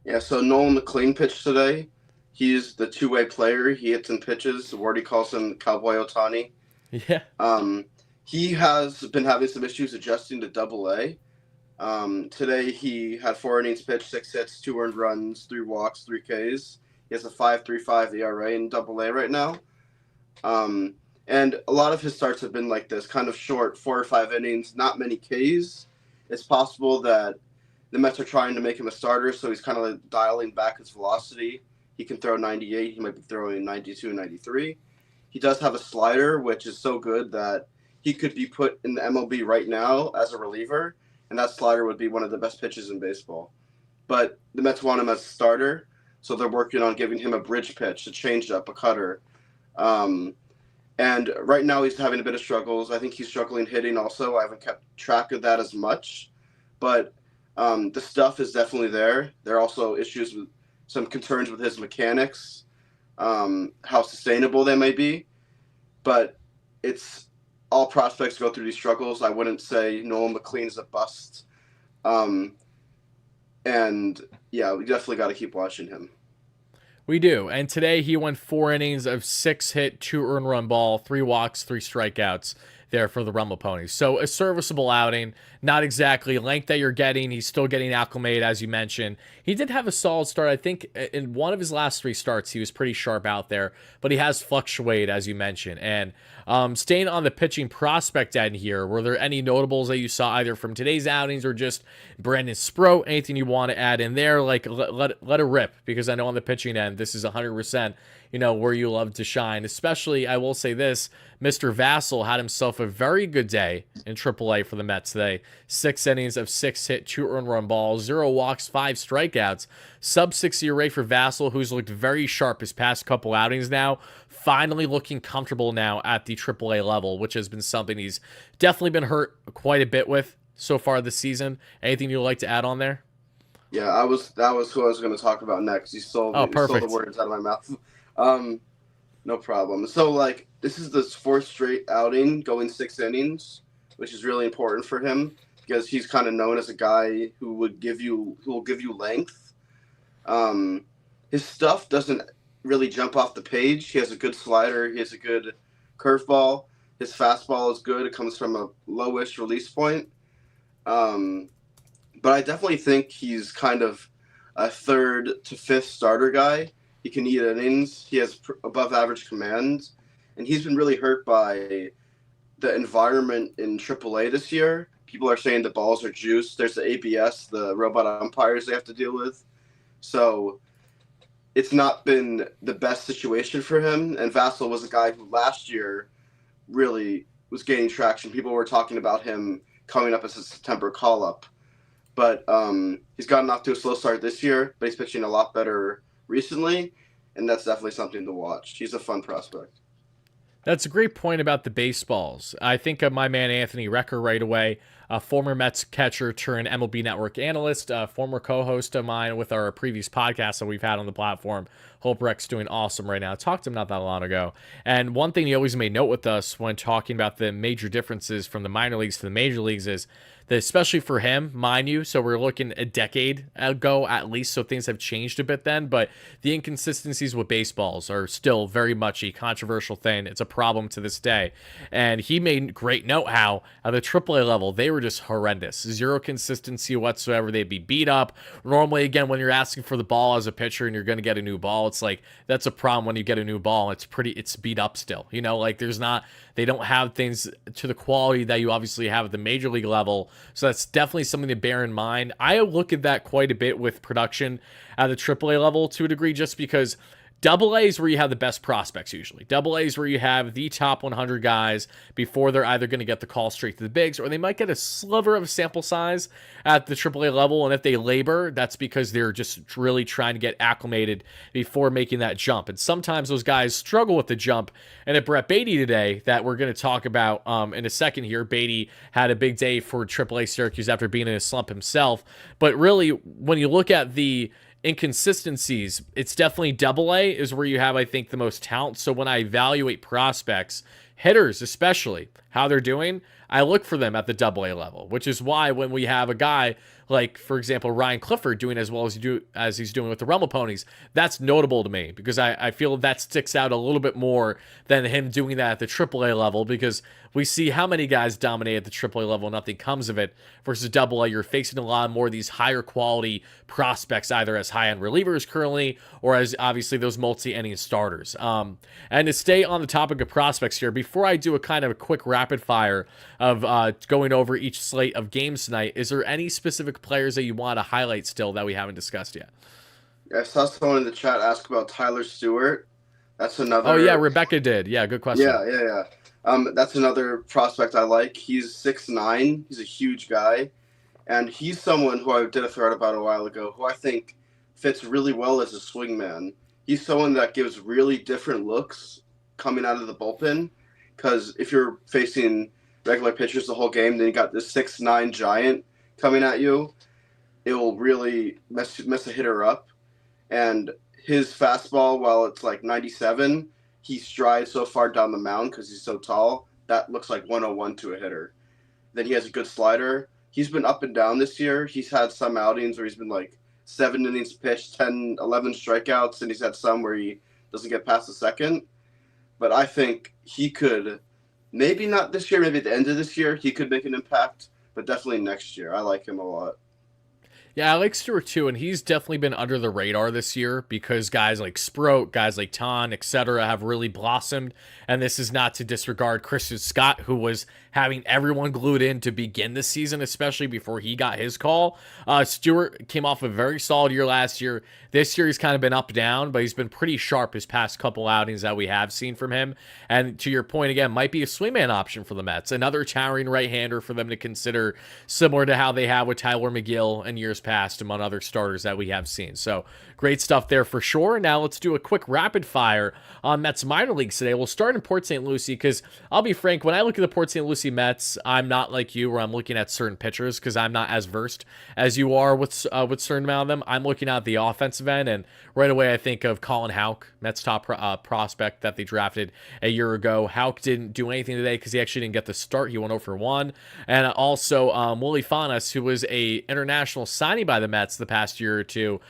Yeah, so Nolan McLean pitched today. He's the two-way player. He hits and pitches. Wardy calls him Cowboy Ohtani. Yeah. He has been having some issues adjusting to Double-A. Today he had 4 innings pitched, 6 hits, 2 earned runs, 3 walks, 3 Ks. He has a 5.35 ERA in Double-A right now. And a lot of his starts have been like this, kind of short, 4 or 5 innings, not many Ks. It's possible that the Mets are trying to make him a starter, so he's kind of like dialing back his velocity. He can throw 98. He might be throwing 92, 93. He does have a slider, which is so good that he could be put in the MLB right now as a reliever, and that slider would be one of the best pitches in baseball. But the Mets want him as a starter, so they're working on giving him a bridge pitch, a changeup, a cutter. And right now he's having a bit of struggles. I think he's struggling hitting also. I haven't kept track of that as much. But the stuff is definitely there. There are also issues with some concerns with his mechanics, how sustainable they may be. But it's all prospects go through these struggles. I wouldn't say Nolan McLean is a bust. And, yeah, we definitely got to keep watching him. We do. And today he went 4 innings of 6 hit, 2 earned run ball, 3 walks, 3 strikeouts. there for the Rumble Ponies. So a serviceable outing, not exactly length that you're getting. He's still getting acclimated, as you mentioned. He did have a solid start. I think in one of his last 3 starts, he was pretty sharp out there, but he has fluctuated, as you mentioned. And staying on the pitching prospect end here, were there any notables that you saw either from today's outings or just Brandon Sproat? Anything you want to add in there? Like, let it rip, because I know on the pitching end, this is 100%, where you love to shine. Especially, I will say this, Mr. Vassell had himself a very good day in AAA for the Mets today. 6 innings of 6 hit, 2 earned run balls, 0 walks, 5 strikeouts. Sub-6 ERA for Vassell, who's looked very sharp his past couple outings now. Finally looking comfortable now at the AAA level, which has been something he's definitely been hurt quite a bit with so far this season. Anything you'd like to add on there? Yeah, that was who I was going to talk about next. You stole the words out of my mouth. No problem. So, this is the 4th straight outing going 6 innings, which is really important for him because he's kind of known as a guy who will give you length. His stuff doesn't really jump off the page. He has a good slider. He has a good curveball. His fastball is good. It comes from a lowish release point. But I definitely think he's kind of a 3rd to 5th starter guy. He can eat innings. He has above average command. And he's been really hurt by the environment in AAA this year. People are saying the balls are juiced. There's the ABS, the robot umpires they have to deal with. So it's not been the best situation for him. And Vassell was a guy who last year really was gaining traction. People were talking about him coming up as a September call-up. But he's gotten off to a slow start this year, but he's pitching a lot better recently, and that's definitely something to watch. He's a fun prospect. That's a great point about the baseballs. I think of my man Anthony Recker right away, a former Mets catcher turned MLB Network analyst, a former co-host of mine with our previous podcast that we've had on the platform. Hope Reck's doing awesome right now. I talked to him not that long ago. And one thing he always made note with us when talking about the major differences from the minor leagues to the major leagues is that, especially for him, mind you, so we're looking a decade ago at least, so things have changed a bit then, but the inconsistencies with baseballs are still very much a controversial thing. It's a problem to this day. And he made great note how at the AAA level, they were just horrendous. 0 consistency whatsoever. They'd be beat up. Normally, again, when you're asking for the ball as a pitcher and you're going to get a new ball, it's like, that's a problem when you get a new ball. It's beat up still. They don't have things to the quality that you obviously have at the major league level. So that's definitely something to bear in mind. I look at that quite a bit with production at the AAA level to a degree, just because AA is where you have the best prospects usually. AA is where you have the top 100 guys before they're either going to get the call straight to the bigs, or they might get a sliver of sample size at the AAA level. And if they labor, that's because they're just really trying to get acclimated before making that jump. And sometimes those guys struggle with the jump. And at Brett Beatty today, that we're going to talk about in a second here, Beatty had a big day for AAA Syracuse after being in a slump himself. But really, when you look at the inconsistencies, it's definitely AA is where you have, I think, the most talent. So when I evaluate prospects, hitters especially, how they're doing, I look for them at the AA level, which is why when we have a guy like, for example, Ryan Clifford doing as well as he's doing with the Rumble Ponies, that's notable to me because I feel that sticks out a little bit more than him doing that at the AAA level, because we see how many guys dominate at the AAA level and nothing comes of it, versus AA, you're facing a lot more of these higher quality prospects, either as high-end relievers currently or as obviously those multi-inning starters. And to stay on the topic of prospects here, before I do a kind of a quick rapid fire of going over each slate of games tonight, is there any specific players that you want to highlight still that we haven't discussed yet? I saw someone in the chat ask about Tyler Stewart. That's another. Oh yeah, Rebecca did. Yeah, good question. Yeah. That's another prospect I like. He's 6'9". He's a huge guy, and he's someone who I did a thread about a while ago, who I think fits really well as a swingman. He's someone that gives really different looks coming out of the bullpen, because if you're facing regular pitchers the whole game, then you got this 6'9" giant coming at you, it will really mess a hitter up. And his fastball, while it's like 97, he strides so far down the mound because he's so tall, that looks like 101 to a hitter. Then he has a good slider. He's been up and down this year. He's had some outings where he's been like 7 innings pitched, 10, 11 strikeouts, and he's had some where he doesn't get past the second. But I think he could Maybe not this year, maybe at the end of this year he could make an impact, but definitely next year. I like him a lot. Yeah, I like Stewart too, and he's definitely been under the radar this year because guys like Sproat, guys like Ton, etc., have really blossomed. And this is not to disregard Christian Scott, who was having everyone glued in to begin the season, especially before he got his call. Stewart came off a very solid year last year. This year he's kind of been up down, but he's been pretty sharp his past couple outings that we have seen from him. And to your point again, might be a swingman option for the Mets, another towering right-hander for them to consider, similar to how they have with Tyler McGill in years past among other starters that we have seen. So great stuff there for sure. Now let's do a quick rapid fire on Mets minor leagues today. We'll start in Port St. Lucie because I'll be frank, when I look at the Port St. Lucie Mets, I'm not like you where I'm looking at certain pitchers because I'm not as versed as you are with certain amount of them. I'm looking at the offensive end, and right away I think of Colin Houck, Mets top prospect that they drafted a year ago. Houck didn't do anything today because he actually didn't get the start. He went 0 for 1. And also Willie Fanas, who was a international signing by the Mets the past year or two.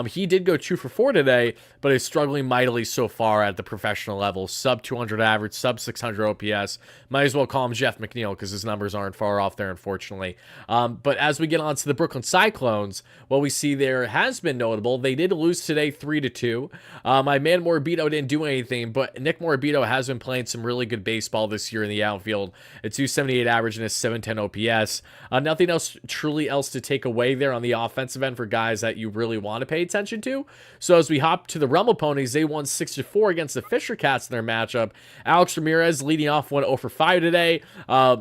He did go 2 for 4 today, but is struggling mightily so far at the professional level. Sub 200 average, sub 600 OPS. Might as well call him Jeff McNeil because his numbers aren't far off there, unfortunately. But as we get on to the Brooklyn Cyclones, what we see there has been notable. They did lose today 3-2. My man Morabito didn't do anything, but Nick Morabito has been playing some really good baseball this year in the outfield. A 278 average and a 710 OPS. Nothing else truly else to take away there on the offensive end for guys that you really want to pay attention to. So as we hop to the Rumble Ponies, they won 6-4 against the Fisher Cats in their matchup. Alex Ramirez leading off, went 0 for 5 today.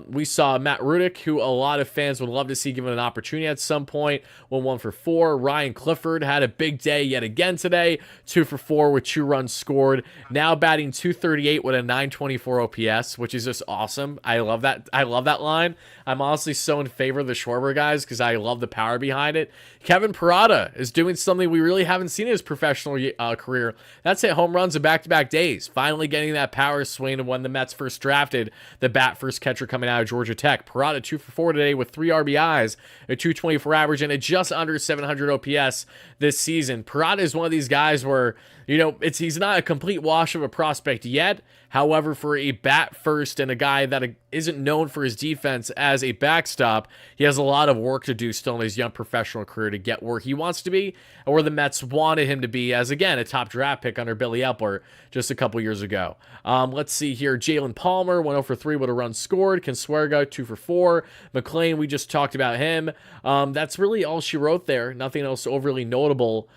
We saw Matt Rudick, who a lot of fans would love to see given an opportunity at some point, went 1 for 4. Ryan Clifford had a big day yet again today, 2 for 4 with 2 runs scored. Now batting .238 with a 924 OPS, which is just awesome. I love that. I love that line. I'm honestly so in favor of the Schwarber guys because I love the power behind it. Kevin Parada is doing something we really haven't seen in his professional career. That's hit home runs in back-to-back days. Finally getting that power swing of when the Mets first drafted the bat first catcher coming out of Georgia Tech. Parada 2 for 4 today with 3 RBIs, a 224 average, and a just under 700 OPS this season. Parada is one of these guys where, you know, he's not a complete wash of a prospect yet. However, for a bat first and a guy that isn't known for his defense as a backstop, he has a lot of work to do still in his young professional career to get where he wants to be and where the Mets wanted him to be as, again, a top draft pick under Billy Epler just a couple years ago. Let's see here. Jalen Palmer, 1 for 3 with a run scored. Consuerga, 2 for 4. McLean, we just talked about him. That's really all she wrote there. Nothing else overly notable.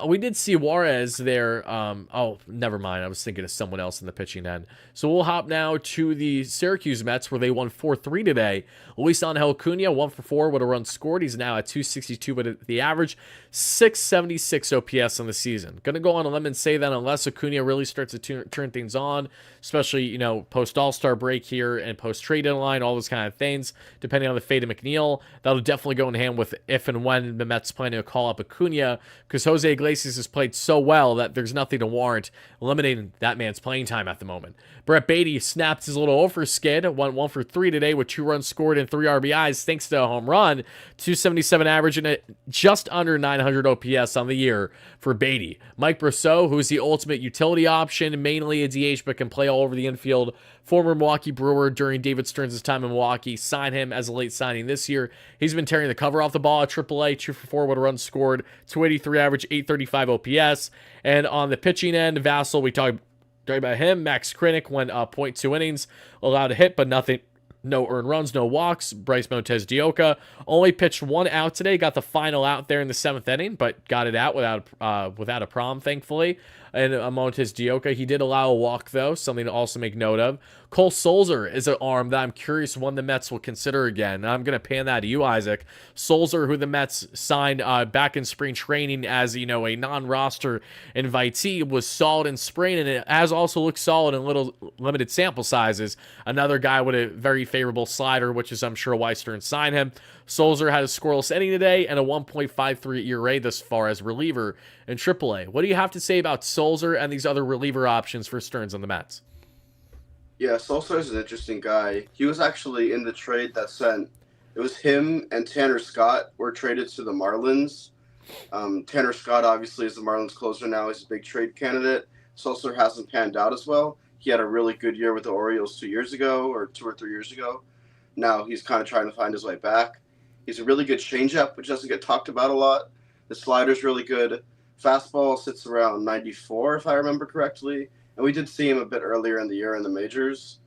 We did see Juarez there. Oh, never mind. I was thinking of someone else in the pitching end. So we'll hop now to the Syracuse Mets where they won 4-3 today. Luis Angel Acuna, 1 for 4 with a run scored. He's now at 262 with the average, 676 OPS on the season. Going to go on a limb and say that unless Acuna really starts to turn things on, especially, you know, post All-Star break here and post trade deadline, all those kind of things, depending on the fate of McNeil, that'll definitely go in hand with if and when the Mets plan to call up Acuna, because Jose Iglesias has played so well that there's nothing to warrant eliminating that man's playing time at the moment. Brett Beatty snapped his little over skid, went 1 for 3 today with 2 runs scored and 3 RBIs thanks to a home run, 277 average and just under 900 OPS on the year for Beatty. Mike Brosseau, who's the ultimate utility option, mainly a DH but can play all over the infield, former Milwaukee Brewer during David Stearns' time in Milwaukee, signed him as a late signing this year. He's been tearing the cover off the ball at AAA, 2 for 4 with a run scored, 283 average, 835 OPS. And on the pitching end, Vassell, we talked about him. Max Krinick went .2 innings, allowed a hit, but nothing. No earned runs, no walks. Bryce Montez Dioca only pitched 1 out today. Got the final out there in the 7th inning, but got it out without a problem, thankfully. And Montez Dioca, he did allow a walk, though, something to also make note of. Cole Sulzer is an arm that I'm curious when the Mets will consider again. And I'm going to pan that to you, Isaac. Sulzer, who the Mets signed back in spring training as, you know, a non-roster invitee, was solid in spring, and it has also looked solid in little limited sample sizes. Another guy with a very favorable slider, which is, I'm sure, why Stearns signed him. Sulzer had a scoreless inning today and a 1.53 ERA thus far as reliever in AAA. What do you have to say about Sulzer and these other reliever options for Stearns on the Mets? Yeah, Sulzer is an interesting guy. He was actually in the trade that sent. It was him and Tanner Scott were traded to the Marlins. Tanner Scott obviously is the Marlins closer now. He's a big trade candidate. Sulzer hasn't panned out as well. he had a really good year with the Orioles 2 years ago or 2 or 3 years ago. Now he's kind of trying to find his way back. He's a really good changeup, which doesn't get talked about a lot. The slider's really good. Fastball sits around 94, if I remember correctly. And we did see him a bit earlier in the year in the majors.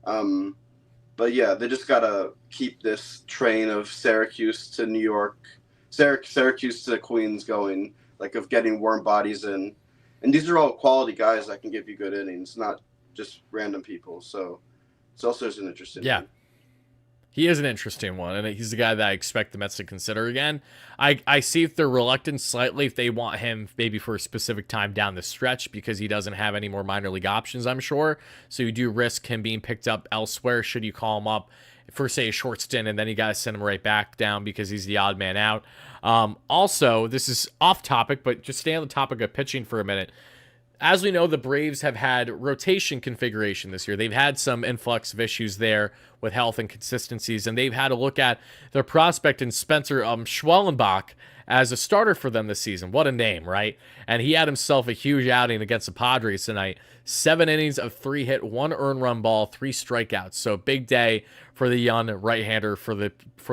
But yeah, they just got to keep this train of Syracuse to New York, Syracuse to Queens going, like of getting warm bodies in. And these are all quality guys that can give you good innings, not just random people. So it's also an interesting one. He is an interesting one, and he's the guy that I expect the Mets to consider again. I see if they're reluctant slightly if they want him maybe for a specific time down the stretch because he doesn't have any more minor league options, I'm sure. So you do risk him being picked up elsewhere should you call him up for, say, a short stint, and then you got to send him right back down because he's the odd man out. Also, this is off topic, but just stay on the topic of pitching for a minute. As we know, the Braves have had rotation configuration this year. They've had some influx of issues there with health and consistencies, and they've had to look at their prospect in Spencer Schwellenbach as a starter for them this season. What a name, right? And he had himself a huge outing against the Padres tonight. 7 innings of 3 hit, 1 earned run ball, 3 strikeouts. So big day for the young right-hander for the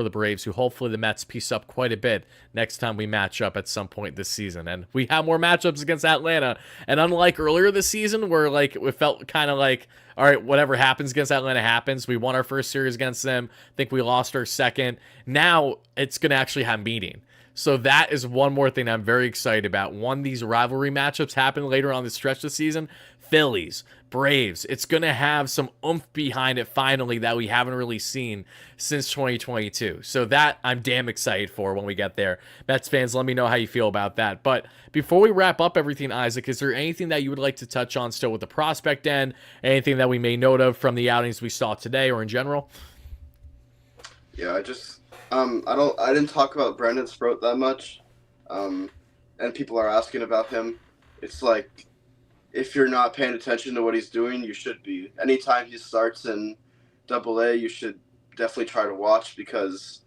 Braves, who hopefully the Mets piece up quite a bit next time we match up at some point this season. And we have more matchups against Atlanta. And unlike earlier this season where like it felt kind of like, all right, whatever happens against Atlanta happens. We won our first series against them. I think we lost our second. Now it's going to actually have meaning. So that is one more thing I'm very excited about. One, these rivalry matchups happen later on the stretch this season. Phillies, Braves. It's going to have some oomph behind it finally that we haven't really seen since 2022. So that I'm damn excited for when we get there. Mets fans, let me know how you feel about that. But before we wrap up everything, Isaac, is there anything that you would like to touch on still with the prospect end? Anything that we may note of from the outings we saw today or in general? Yeah, I didn't talk about Brandon Sproat that much, and people are asking about him. It's like, if you're not paying attention to what he's doing, you should be. Anytime he starts in Double-A, you should definitely try to watch because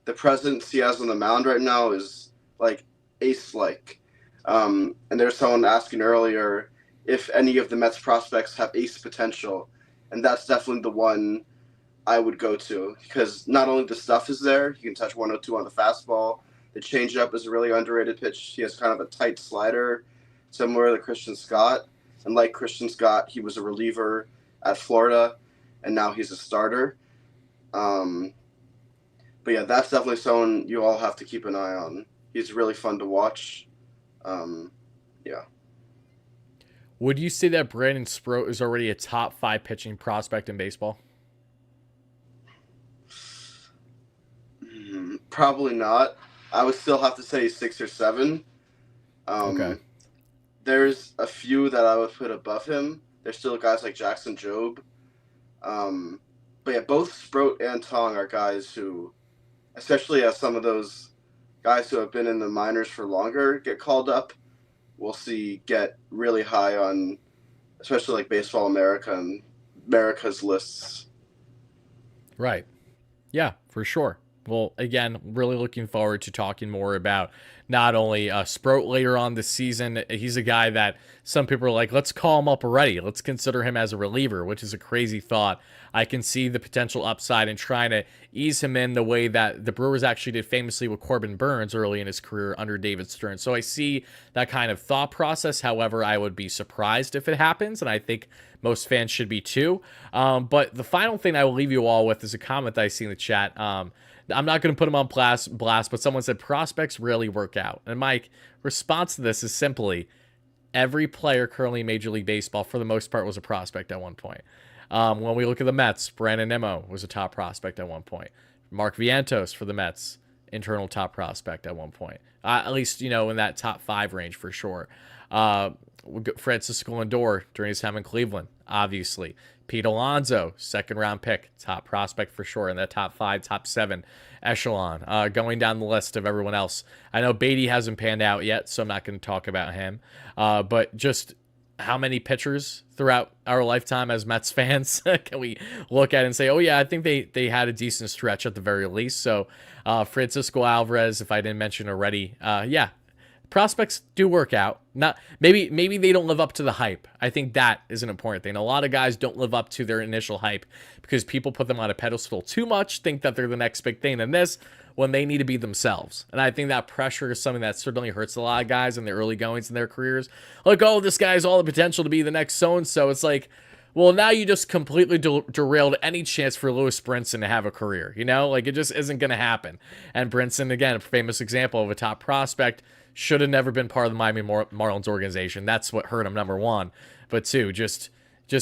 the presence he has on the mound right now is like ace-like. And there's someone asking earlier if any of the Mets prospects have ace potential, and that's definitely the one I would go to because not only the stuff is there, he can touch 102 on the fastball. The changeup is a really underrated pitch. He has kind of a tight slider, similar to Christian Scott. And like Christian Scott, he was a reliever at Florida, and now he's a starter. But yeah, that's definitely someone you all have to keep an eye on. He's really fun to watch. Yeah. Would you say that Brandon Sproat is already a top 5 pitching prospect in baseball? Probably not. I would still have to say 6 or 7. Okay. There's a few that I would put above him. There's still guys like Jackson Jobe. But yeah, both Sproat and Tong are guys who, especially as some of those guys who have been in the minors for longer get called up, we'll see get really high on, especially like Baseball America and America's lists. Right. Yeah, for sure. Well, again, really looking forward to talking more about not only Sproat later on this season. He's a guy that some people are like, let's call him up already. Let's consider him as a reliever, which is a crazy thought. I can see the potential upside in trying to ease him in the way that the Brewers actually did famously with Corbin Burns early in his career under David Stern. So I see that kind of thought process. However, I would be surprised if it happens, and I think most fans should be too. But the final thing I will leave you all with is a comment that I see in the chat. I'm not going to put him on blast, but someone said prospects rarely work out. And my response to this is simply every player currently in Major League Baseball, for the most part, was a prospect at one point. When we look at the Mets, Brandon Nimmo was a top prospect at one point. Mark Vientos for the Mets, internal top prospect at one point. At least, in that top 5 range for sure. Francisco Lindor during his time in Cleveland, obviously. Pete Alonso, second-round pick, top prospect for sure in that top 5, top 7 echelon. Going down the list of everyone else. I know Beatty hasn't panned out yet, so I'm not going to talk about him. But just how many pitchers throughout our lifetime as Mets fans can we look at and say, oh, yeah, I think they had a decent stretch at the very least. So Francisco Alvarez, if I didn't mention already, yeah. prospects do work out. Not maybe they don't live up to the hype. I think that is an important thing. A lot of guys don't live up to their initial hype because people put them on a pedestal too much, think that they're the next big thing in this when they need to be themselves. And I think that pressure is something that certainly hurts a lot of guys in the early goings in their careers. Like, oh, this guy has all the potential to be the next so-and-so. It's like, well, now you just completely derailed any chance for Lewis Brinson to have a career. You know, like, it just isn't going to happen. And Brinson, again, a famous example of a top prospect, should have never been part of the Miami Marlins organization. That's what hurt him, number one. But two, just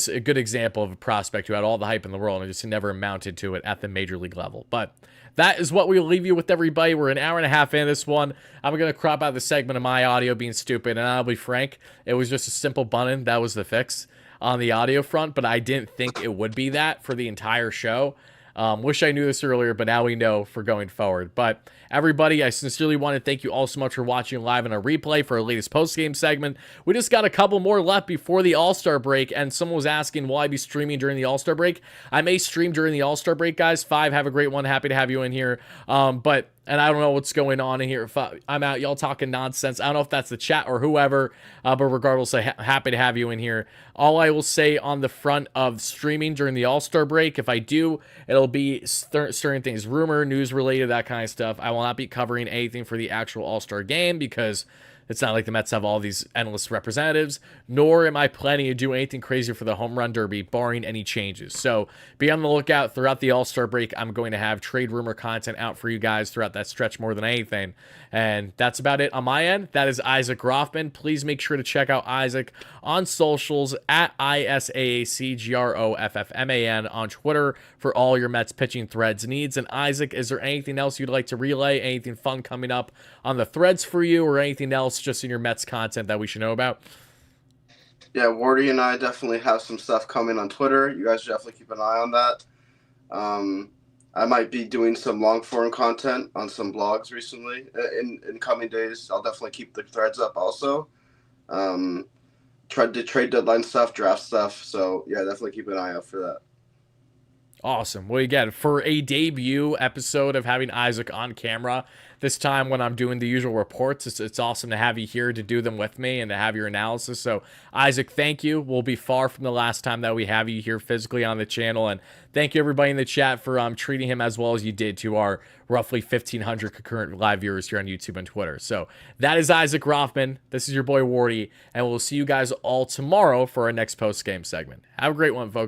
a good example of a prospect who had all the hype in the world and just never amounted to it at the major league level. But that is what we'll leave you with, everybody. We're an hour and a half in this one. I'm going to crop out the segment of my audio being stupid, and I'll be frank, it was just a simple button. That was the fix on the audio front, but I didn't think it would be that for the entire show. Wish I knew this earlier, but now we know for going forward. But everybody, I sincerely want to thank you all so much for watching live in a replay for our latest post-game segment. We just got a couple more left before the All-Star break, and someone was asking, will I be streaming during the All-Star break? I may stream during the All-Star break, guys. Five, have a great one. Happy to have you in here. And I don't know what's going on in here. If I'm out, y'all talking nonsense. I don't know if that's the chat or whoever, but regardless, happy to have you in here. All I will say on the front of streaming during the All-Star break, if I do, it'll be certain things, rumor, news related, that kind of stuff. I will not be covering anything for the actual All-Star game because it's not like the Mets have all these endless representatives, nor am I planning to do anything crazy for the Home Run Derby, barring any changes. So be on the lookout throughout the All-Star break. I'm going to have trade rumor content out for you guys throughout that stretch more than anything. And that's about it on my end. That is Isaac Rothman. Please make sure to check out Isaac on socials at ISAACGROFFMAN on Twitter for all your Mets pitching threads needs. And Isaac, is there anything else you'd like to relay? Anything fun coming up on the threads for you, or anything else just in your Mets content that we should know about? Yeah, Wardy and I definitely have some stuff coming on Twitter. You guys should definitely keep an eye on that. I might be doing some long-form content on some blogs recently. In coming days, I'll definitely keep the threads up also. Trade deadline stuff, draft stuff. So, yeah, definitely keep an eye out for that. Awesome. Well, again, for a debut episode of having Isaac on camera, this time when I'm doing the usual reports, it's awesome to have you here to do them with me and to have your analysis. So, Isaac, thank you. We'll be far from the last time that we have you here physically on the channel. And thank you, everybody in the chat, for treating him as well as you did to our roughly 1,500 concurrent live viewers here on YouTube and Twitter. So, that is Isaac Rothman. This is your boy, Wardy. And we'll see you guys all tomorrow for our next post-game segment. Have a great one, folks.